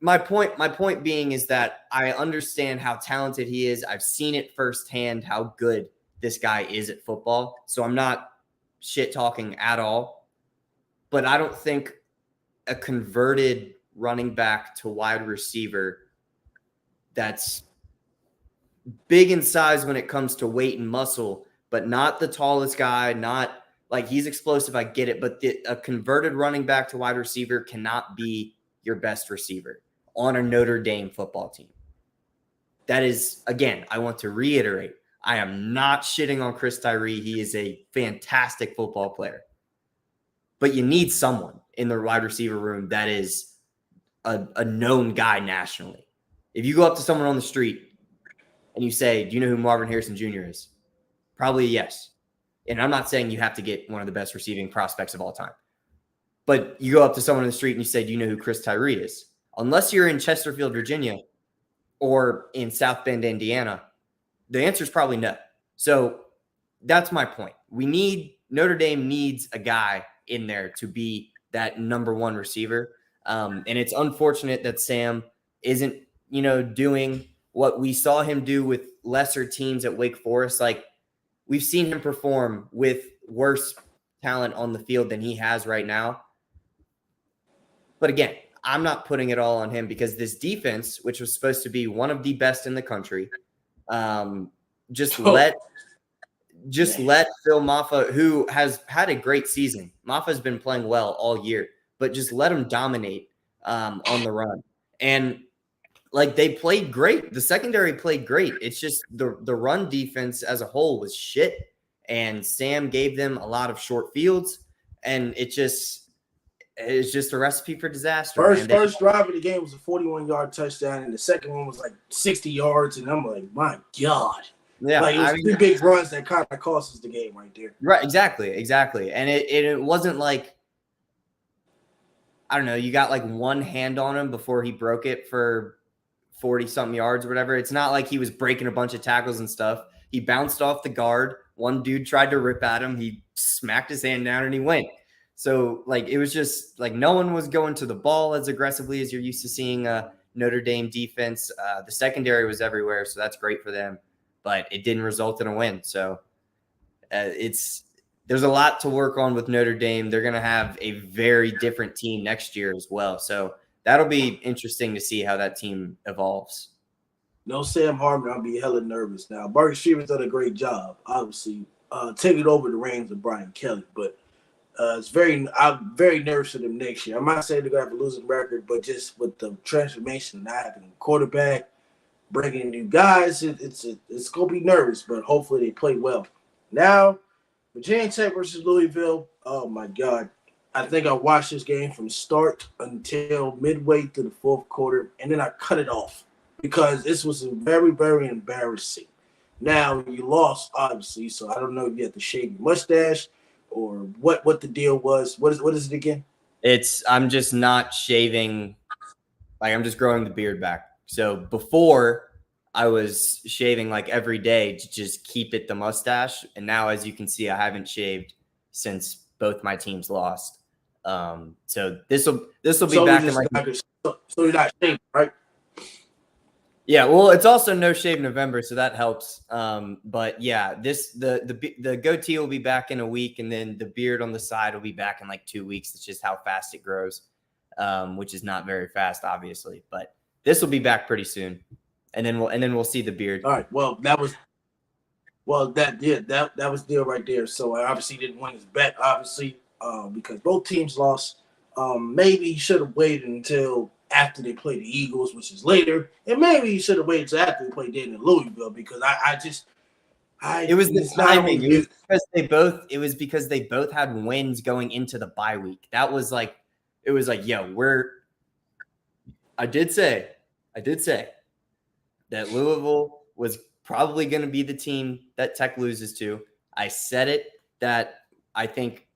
My point being is that I understand how talented he is. I've seen it firsthand how good this guy is at football. So I'm not shit talking at all. But I don't think a converted running back to wide receiver that's big in size when it comes to weight and muscle, but not the tallest guy, not he's explosive. I get it. But a converted running back to wide receiver cannot be your best receiver on a Notre Dame football team. That is, again, I want to reiterate, I am not shitting on Chris Tyree. He is a fantastic football player. But you need someone in the wide receiver room that is a known guy nationally. If you go up to someone on the street and you say, do you know who Marvin Harrison Jr. is? Probably yes. And I'm not saying you have to get one of the best receiving prospects of all time. But you go up to someone on the street and you say, do you know who Chris Tyree is? Unless you're in Chesterfield, Virginia, or in South Bend, Indiana, the answer is probably no. So that's my point. Notre Dame needs a guy in there to be that number 1 receiver. And it's unfortunate that Sam isn't, doing what we saw him do with lesser teams at Wake Forest, like we've seen him perform with worse talent on the field than he has right now. But again, I'm not putting it all on him because this defense, which was supposed to be one of the best in the country, just let Phil Maffa, who has had a great season. Maffa's been playing well all year, but just let him dominate on the run. And like they played great. The secondary played great. It's just the run defense as a whole was shit. And Sam gave them a lot of short fields, and it's just a recipe for disaster.
First drive of the game was a 41-yard touchdown, and the second one was like 60 yards. And I'm like, my God.
Yeah,
like it was two big runs that kind of cost us the game right there.
Right, exactly. And it wasn't like, I don't know, you got like one hand on him before he broke it for 40-something yards or whatever. It's not like he was breaking a bunch of tackles and stuff. He bounced off the guard. One dude tried to rip at him. He smacked his hand down and he went. So, like, it was just like no one was going to the ball as aggressively as you're used to seeing Notre Dame defense. The secondary was everywhere, so that's great for them. But it didn't result in a win. So there's a lot to work on with Notre Dame. They're going to have a very different team next year as well. So that'll be interesting to see how that team evolves.
No Sam Hartman, I'll be hella nervous now. Marcus Stevens done a great job, obviously, taking over the reins of Brian Kelly. But I'm very nervous for them next year. I'm not saying they're going to have a losing record, but just with the transformation not having quarterback, bringing new guys, it's going to be nervous, but hopefully they play well. Now, Virginia Tech versus Louisville, oh, my God. I think I watched this game from start until midway through the fourth quarter, and then I cut it off because this was very, very embarrassing. Now, you lost, obviously, so I don't know if you have to shave your mustache or what the deal was. What is it again?
I'm just not shaving. Like, I'm just growing the beard back. So before I was shaving like every day to just keep it the mustache. And now, as you can see, I haven't shaved since both my teams lost. So this will be back in like.
So you're not shaving, right?
Yeah, well, it's also no shave November, so that helps. But yeah, the goatee will be back in a week, and then the beard on the side will be back in like 2 weeks. It's just how fast it grows, which is not very fast, obviously, but. This will be back pretty soon, and then we'll see the beard.
All right. Well, that was the deal right there. So I obviously didn't win his bet, obviously, because both teams lost. Maybe he should have waited until after they played the Eagles, which is later, and maybe he should have waited until after they played Dayton and Louisville because it was the
timing. It was because they both had wins going into the bye week. That was like it was like, yo, I did say that Louisville was probably going to be the team that Tech loses to. I said it that I think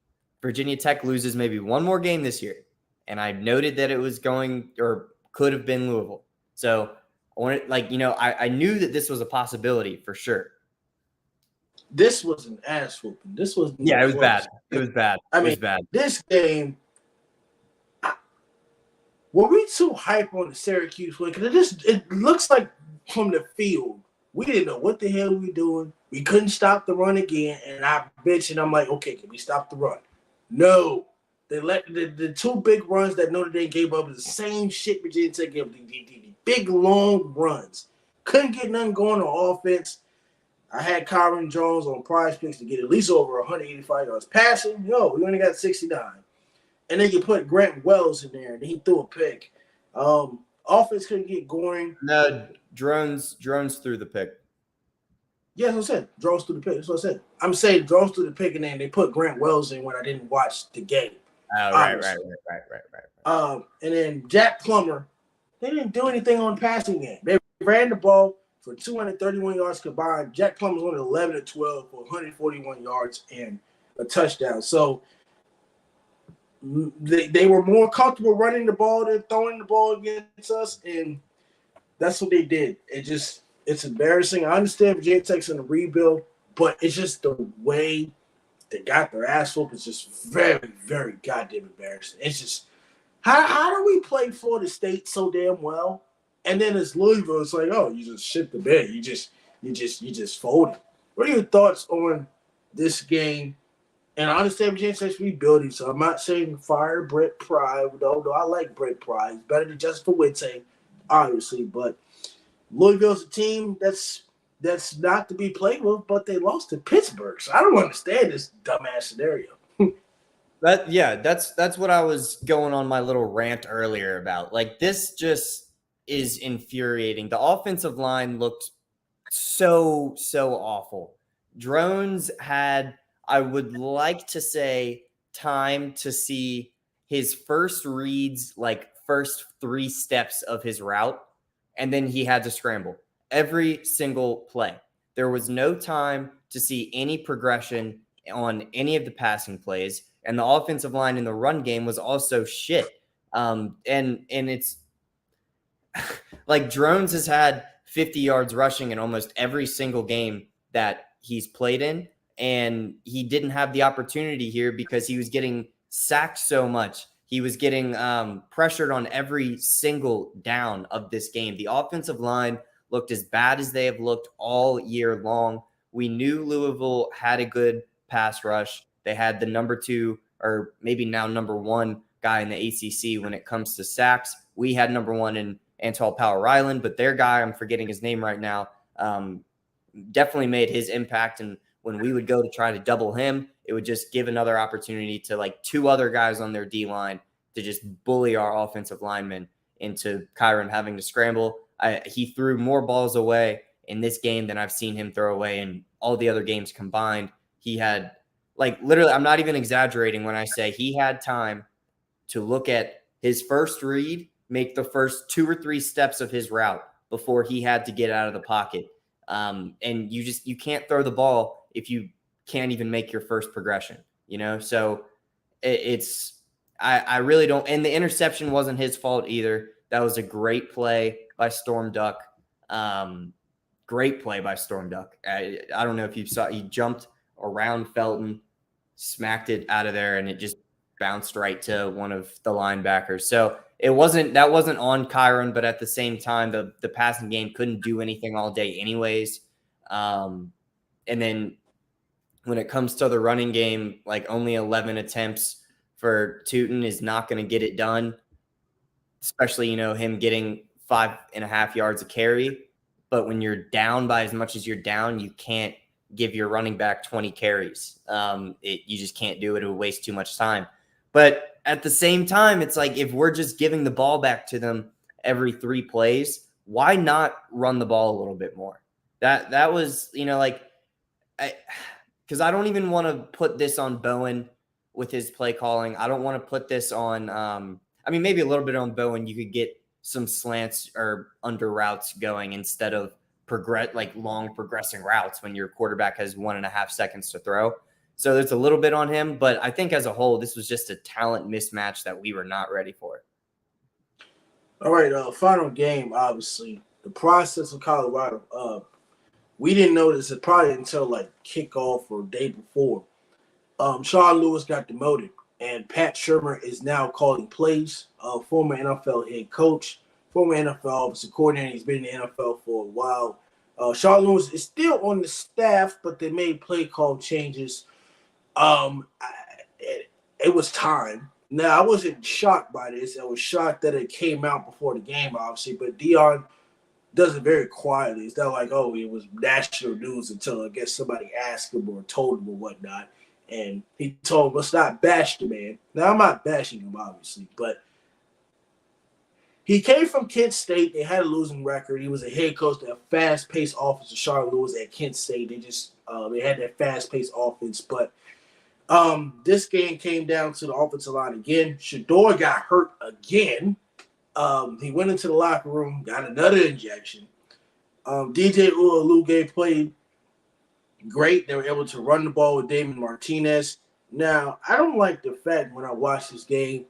Virginia Tech loses maybe one more game this year. And I noted that it was going or could have been Louisville. So I wanted, I knew that this was a possibility for sure.
This was an ass whooping. This was
it was bad. It was bad.
It was bad. This game. Were we too hype on the Syracuse win? Because it looks like from the field, we didn't know what the hell we were doing. We couldn't stop the run again. And I'm like, okay, can we stop the run? No. They let the two big runs that Notre Dame gave up is the same shit Virginia Tech gave up. The big, long runs. Couldn't get nothing going on offense. I had Kyron Jones on prize picks to get at least over 185 yards passing. No, we only got 69. And then you put Grant Wells in there, and he threw a pick. Offense couldn't get going.
No, drones threw the pick.
Yeah, that's what I said. Drones threw the pick. That's what I said. I'm saying drones threw the pick, and then they put Grant Wells in when I didn't watch the game.
Oh, right.
And then Jack Plummer, they didn't do anything on the passing game. They ran the ball for 231 yards combined. Jack Plummer was on 11 of 12 for 141 yards and a touchdown. So they were more comfortable running the ball than throwing the ball against us, and that's what they did. It's embarrassing. I understand Virginia Tech's in a rebuild, but it's just the way they got their ass whooped is just very, very goddamn embarrassing. It's just how do we play Florida State so damn well, And then it's Louisville. It's like, oh, you just shit the bed. You just folded. What are your thoughts on this game? And I understand Virginia State's rebuilding, so I'm not saying fire Brett Pry. Although I like Brett Pry. He's better than Justin Fuente, obviously. But Louisville's a team that's not to be played with, but they lost to Pittsburgh. So I don't understand this dumbass scenario.
That's what I was going on my little rant earlier about. Like, this just is infuriating. The offensive line looked so awful. Drones had, I would like to say, time to see his first reads, like first 3 steps of his route, and then he had to scramble every single play. There was no time to see any progression on any of the passing plays, and the offensive line in the run game was also shit. And it's like Drones has had 50 yards rushing in almost every single game that he's played in, and he didn't have the opportunity here because he was getting sacked so much. He was getting pressured on every single down of this game. The offensive line looked as bad as they have looked all year long. We knew Louisville had a good pass rush. They had the number 2 or maybe now number 1 guy in the ACC when it comes to sacks. We had number 1 in Antoine Power-Ryland, but their guy, I'm forgetting his name right now, definitely made his impact. And when we would go to try to double him, it would just give another opportunity to like 2 other guys on their D-line to just bully our offensive linemen into Kyron having to scramble. He threw more balls away in this game than I've seen him throw away in all the other games combined. He had, like, literally, I'm not even exaggerating when I say he had time to look at his first read, make the first 2 or 3 steps of his route before he had to get out of the pocket. And you can't throw the ball if you can't even make your first progression, So I really don't. And the interception wasn't his fault either. That was a great play by Storm Duck. Great play by Storm Duck. I don't know if you saw, he jumped around Felton, smacked it out of there, and it just bounced right to one of the linebackers. So that wasn't on Kyron, but at the same time, the passing game couldn't do anything all day anyways. And then when it comes to the running game, like only 11 attempts for Tootin is not going to get it done, especially, him getting 5.5 yards a carry. But when you're down by as much as you're down, you can't give your running back 20 carries. You just can't do it. It would waste too much time. But at the same time, it's like, if we're just giving the ball back to them every 3 plays, why not run the ball a little bit more? That was, because I don't even want to put this on Bowen with his play calling. I don't want to put this on, maybe a little bit on Bowen. You could get some slants or under routes going instead of long progressing routes when your quarterback has 1.5 seconds to throw. So there's a little bit on him, but I think as a whole, this was just a talent mismatch that we were not ready for.
All right, final game, obviously. The process of Colorado, we didn't notice it probably until like kickoff or day before. Sean Lewis got demoted, and Pat Shermer is now calling plays. Former NFL head coach, former NFL offensive coordinator. He's been in the NFL for a while. Sean Lewis is still on the staff, but they made play call changes. It was time. Now, I wasn't shocked by this. I was shocked that it came out before the game, obviously, but Dion does it very quietly. It's not like, it was national news until I guess somebody asked him or told him or whatnot. And he told him, let's not bash the man. Now, I'm not bashing him, obviously, but he came from Kent State. They had a losing record. He was a head coach to a fast-paced offense. Sean Lewis at Kent State. They had that fast-paced offense, but this game came down to the offensive line again. Shador got hurt again. He went into the locker room, got another injection. DJ Ualuge played great. They were able to run the ball with Damon Martinez. Now, I don't like the fact when I watched this game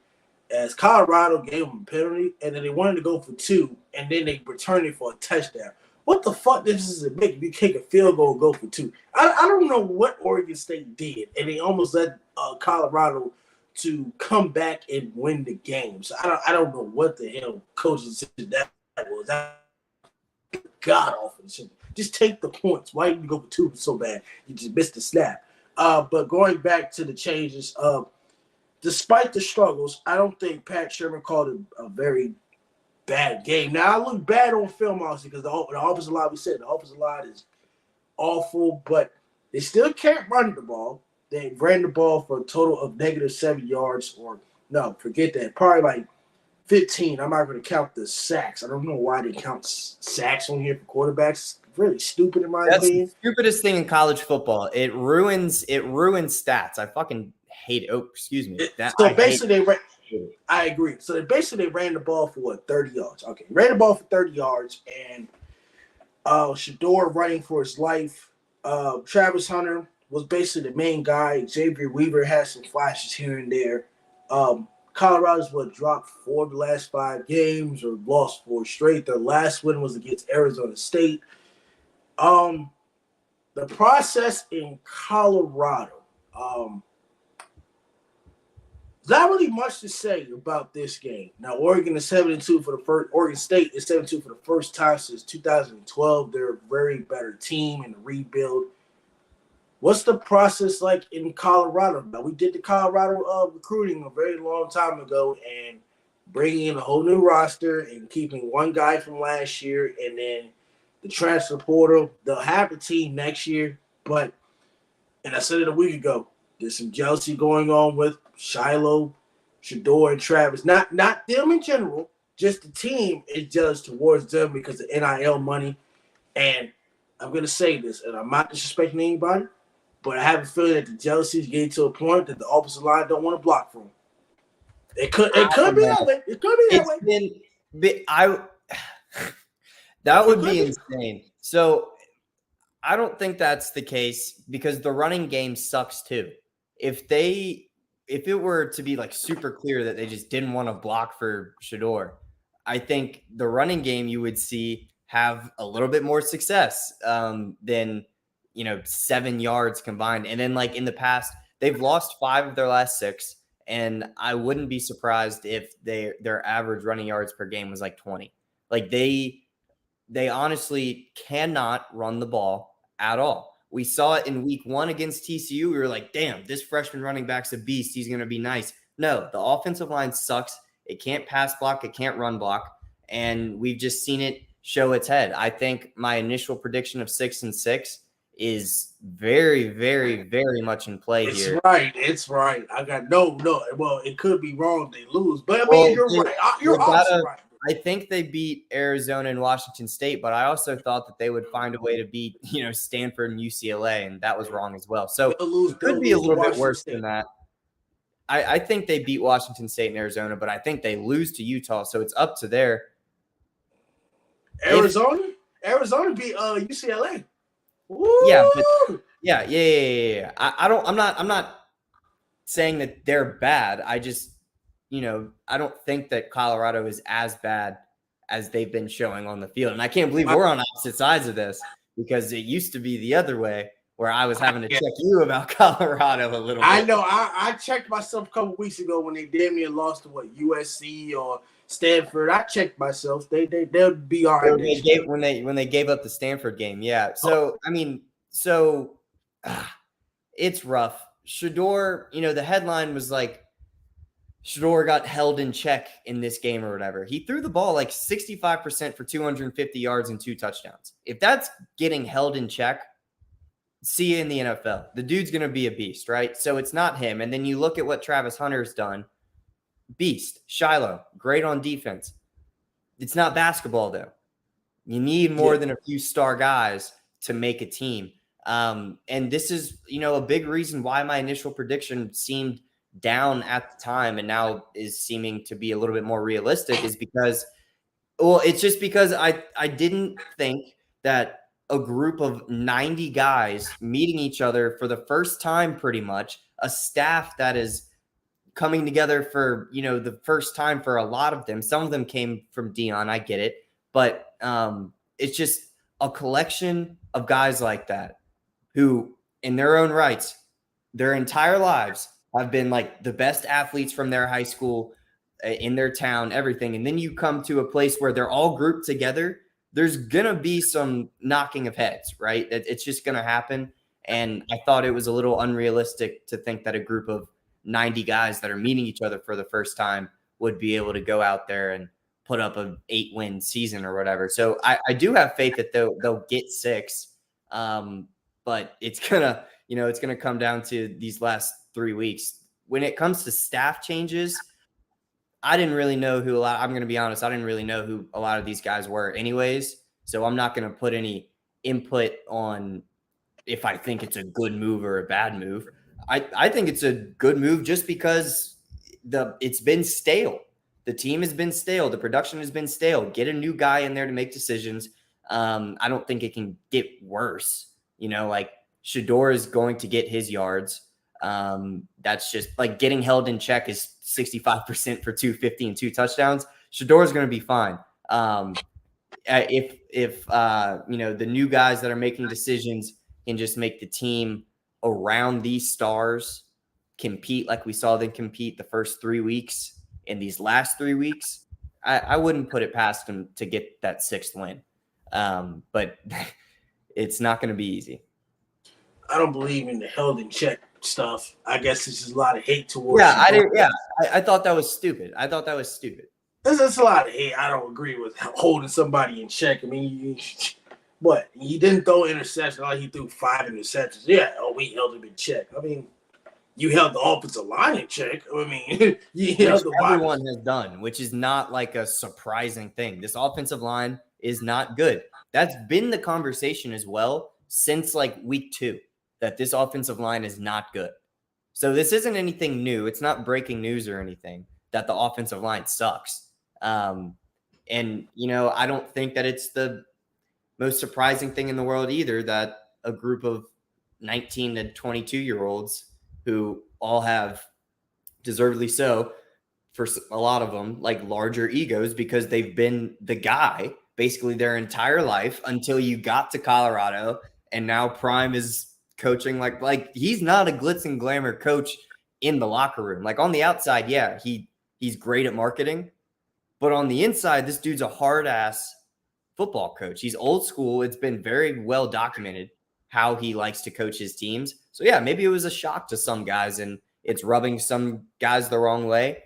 as Colorado gave them a penalty, and then they wanted to go for 2, and then they returned it for a touchdown. What the fuck does it make if you kick a field goal and go for 2? I don't know what Oregon State did, and they almost led Colorado to come back and win the game. So I don't know what the hell coaches did that was. That god awful. Just take the points. Why did you go for two so bad? You just missed the snap. But going back to the changes, despite the struggles, I don't think Pat Sherman called it a very bad game. Now, I look bad on film, obviously, because the offensive line, we said, the offensive line is awful, but they still can't run the ball. They ran the ball for a total of -7 yards, or no, forget that. Probably like 15. I'm not going to count the sacks. I don't know why they count sacks on here for quarterbacks. Really stupid in my opinion.
That's the stupidest thing in college football. It ruins stats. I fucking hate it. Oh, excuse me.
So basically, I agree. So they ran the ball for what, 30 yards. Okay, ran the ball for 30 yards, and Shador running for his life. Travis Hunter was basically the main guy. Xavier Weaver had some flashes here and there. Colorado's dropped 4 of the last 5 games or lost 4 straight. Their last win was against Arizona State. The process in Colorado. Not really much to say about this game. Now, Oregon is 7-2 for the first. Oregon State is 7-2 for the first time since 2012. They're a very better team in the rebuild. What's the process like in Colorado? Now, we did the Colorado recruiting a very long time ago, and bringing in a whole new roster and keeping one guy from last year, and then the transfer portal. They'll have a team next year, but, and I said it a week ago, there's some jealousy going on with Shiloh, Shador, and Travis. Not them in general, just the team is jealous towards them because of NIL money. And I'm going to say this, and I'm not disrespecting anybody, but I have a feeling that the jealousy is getting to a point that the offensive line don't want to block for them. It could be that way. It could be that way.
That would be insane. So I don't think that's the case because the running game sucks too. If it were to be like super clear that they just didn't want to block for Shador, I think the running game you would see have a little bit more success than 7 yards combined. And then like in the past, they've lost 5 of their last 6, and I wouldn't be surprised if their average running yards per game was like 20. Like they honestly cannot run the ball at all. We saw it in week 1 against TCU. We were like, damn, this freshman running back's a beast. He's going to be nice. No, the offensive line sucks. It can't pass block. It can't run block. And we've just seen it show its head. I think my initial prediction of 6-6 is very, very, very much in play here.
It's right. I got no. Well, it could be wrong. They lose. But I mean, you're right. You're also right.
I think they beat Arizona and Washington State, but I also thought that they would find a way to beat, Stanford and UCLA, and that was wrong as well. So it could be a little bit worse than that. I think they beat Washington State and Arizona, but I think they lose to Utah, so it's up to their
Arizona beat UCLA.
Woo! Yeah. I'm not saying that they're bad. I just I don't think that Colorado is as bad as they've been showing on the field. And I can't believe we're on opposite sides of this because it used to be the other way where I was having to check you about Colorado a little bit.
I know. I checked myself a couple weeks ago when they damn near lost to USC or Stanford. I checked myself. They'll be all right.
When they gave up the Stanford game. Yeah. So, it's rough. Shador, the headline was like, Shador got held in check in this game or whatever. He threw the ball like 65% for 250 yards and 2 touchdowns. If that's getting held in check, see you in the NFL. The dude's going to be a beast, right? So it's not him. And then you look at what Travis Hunter's done. Beast. Shiloh, great on defense. It's not basketball, though. You need more than a few star guys to make a team. And this is, a big reason why my initial prediction seemed down at the time and now is seeming to be a little bit more realistic is because, it's just because I didn't think that a group of 90 guys meeting each other for the first time, pretty much a staff that is coming together for, the first time for a lot of them. Some of them came from Dion. I get it. But it's just a collection of guys like that who in their own rights, their entire lives have been like the best athletes from their high school, in their town, everything. And then you come to a place where they're all grouped together. There's going to be some knocking of heads, right? It's just going to happen. And I thought it was a little unrealistic to think that a group of 90 guys that are meeting each other for the first time would be able to go out there and put up an 8-win season or whatever. So I do have faith that they'll get 6. But it's gonna come down to these last 3 weeks. When it comes to staff changes, I didn't really know who I'm going to be honest. I didn't really know who a lot of these guys were anyways. So I'm not going to put any input on if I think it's a good move or a bad move. I think it's a good move just because it's been stale. The team has been stale. The production has been stale. Get a new guy in there to make decisions. I don't think it can get worse. Like Shador is going to get his yards. That's just like getting held in check is 65% for 250 and 2 touchdowns. Shador is going to be fine. If the new guys that are making decisions can just make the team around these stars compete like we saw them compete the first 3 weeks in these last 3 weeks, I wouldn't put it past them to get that 6th win. But it's not going to be easy.
I don't believe in the held in check stuff. I guess it's just a lot of hate towards.
I thought that was stupid.
There's a lot of hate. I don't agree with holding somebody in check. I mean, he didn't throw interceptions. Like he threw 5 interceptions. Yeah, we held him in check. I mean, you held the offensive line in check. I mean,
everyone has done, which is not like a surprising thing. This offensive line is not good. That's been the conversation as well since like week 2, that this offensive line is not good. So this isn't anything new. It's not breaking news or anything that the offensive line sucks. And, I don't think that it's the most surprising thing in the world either that a group of 19 to 22-year-olds who all have, deservedly so, for a lot of them, like larger egos because they've been the guy basically their entire life until you got to Colorado, and now Prime is coaching like he's not a glitz and glamour coach in the locker room. Like on the outside, yeah, he's great at marketing, but on the inside, this dude's a hard ass football coach. He's old school. It's been very well documented how he likes to coach his teams. So yeah, maybe it was a shock to some guys and it's rubbing some guys the wrong way.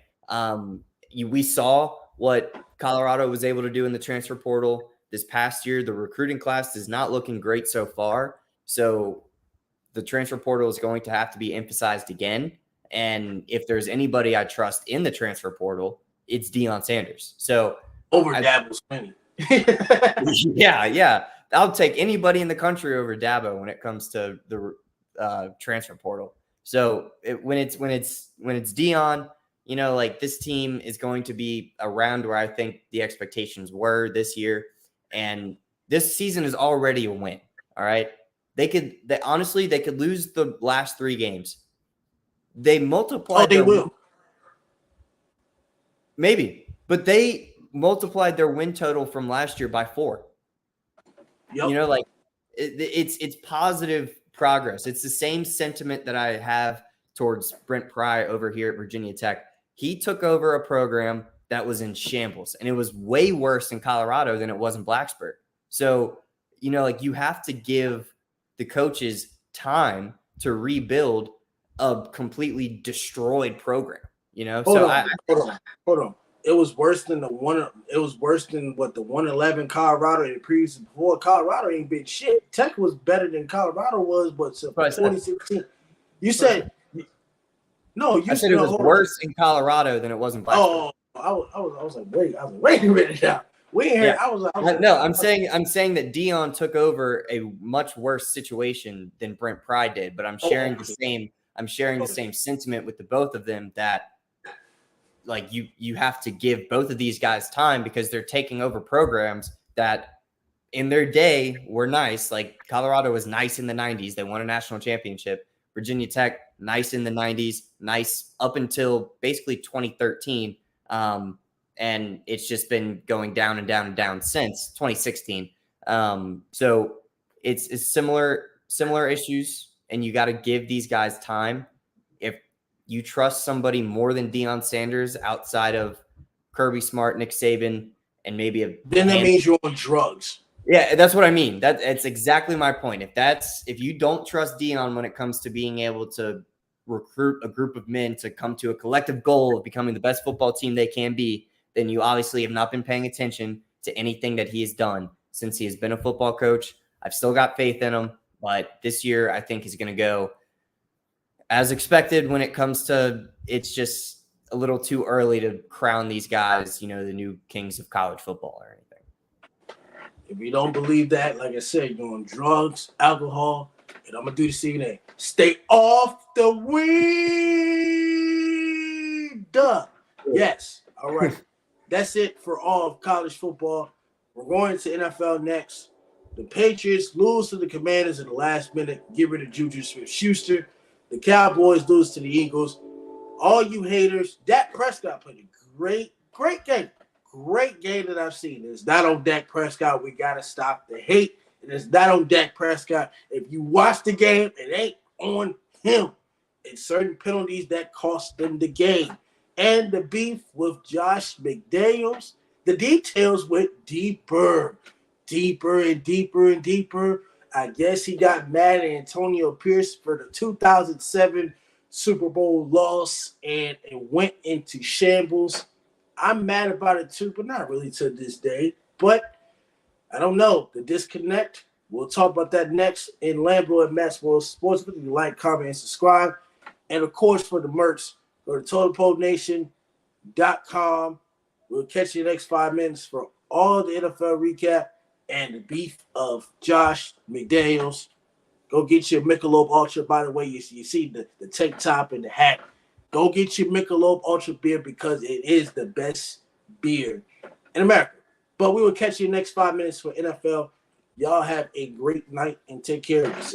We saw what Colorado was able to do in the transfer portal this past year. The recruiting class is not looking great so far. So the transfer portal is going to have to be emphasized again. And if there's anybody I trust in the transfer portal, it's Deion Sanders. So
over Dabo Swinney.
Yeah. I'll take anybody in the country over Dabo when it comes to the transfer portal. So when it's Deion, like this team is going to be around where I think the expectations were this year. And this season is already a win. All right. They could lose the last 3 games. They multiplied.
They will.
Maybe, but they multiplied their win total from last year by 4.
Yep.
It's positive progress. It's the same sentiment that I have towards Brent Pry over here at Virginia Tech. He took over a program that was in shambles, and it was way worse in Colorado than it was in Blacksburg. So, you have to give the coaches time to rebuild a completely destroyed program,
Hold on. It was worse than what the 111 Colorado and the previous before. Colorado ain't been shit. Tech was better than Colorado was, but 2016. You said no. You
said it was worse in Colorado than it was in Blacksburg.
I was like, wait a minute now. We ain't heard.
Yeah. I'm saying that Deion took over a much worse situation than Brent Pry did, but I'm sharing the same. I'm sharing the same sentiment with the both of them that. Like you have to give both of these guys time because they're taking over programs that in their day were nice. Like Colorado was nice in the 90s. They won a national championship. Virginia Tech, nice in the 90s, nice up until basically 2013. And it's just been going down and down and down since 2016. So it's similar issues, and you got to give these guys time. If you trust somebody more than Deion Sanders outside of Kirby Smart, Nick Saban, and maybe
then that means you're on drugs.
Yeah, that's what I mean. It's exactly my point. If you don't trust Deion when it comes to being able to recruit a group of men to come to a collective goal of becoming the best football team they can be, then you obviously have not been paying attention to anything that he has done since he has been a football coach. I've still got faith in him, but this year I think he's going to go as expected when it comes to it's just a little too early to crown these guys, the new kings of college football or anything.
If you don't believe that, like I said, you're on drugs, alcohol, and I'm going to do the CNA. Stay off the weed. Duh. Yes. All right. That's it for all of college football. We're going to NFL next. The Patriots lose to the Commanders in the last minute. Get rid of Juju Smith-Schuster. The Cowboys lose to the Eagles. All you haters, Dak Prescott played a great game. Great game that I've seen. It's not on Dak Prescott. We got to stop the hate. And it's not on Dak Prescott. If you watch the game, it ain't on him. It's certain penalties that cost them the game. And the beef with Josh McDaniels, the details went deeper and deeper. I guess he got mad at Antonio Pierce for the 2007 Super Bowl loss, and it went into shambles. I'm mad about it too, but not really to this day. But I don't know. The disconnect, we'll talk about that next in Lambo and Matt's World Sports. Please like, comment, and subscribe. And, of course, for the merch, go to TotalPoleNation.com. We'll catch you in the next 5 minutes for all the NFL recap and the beef of Josh McDaniels. Go get your Michelob Ultra. By the way, you see the tank top and the hat. Go get your Michelob Ultra beer because it is the best beer in America. But we will catch you in the next 5 minutes for NFL. Y'all have a great night and take care of yourself.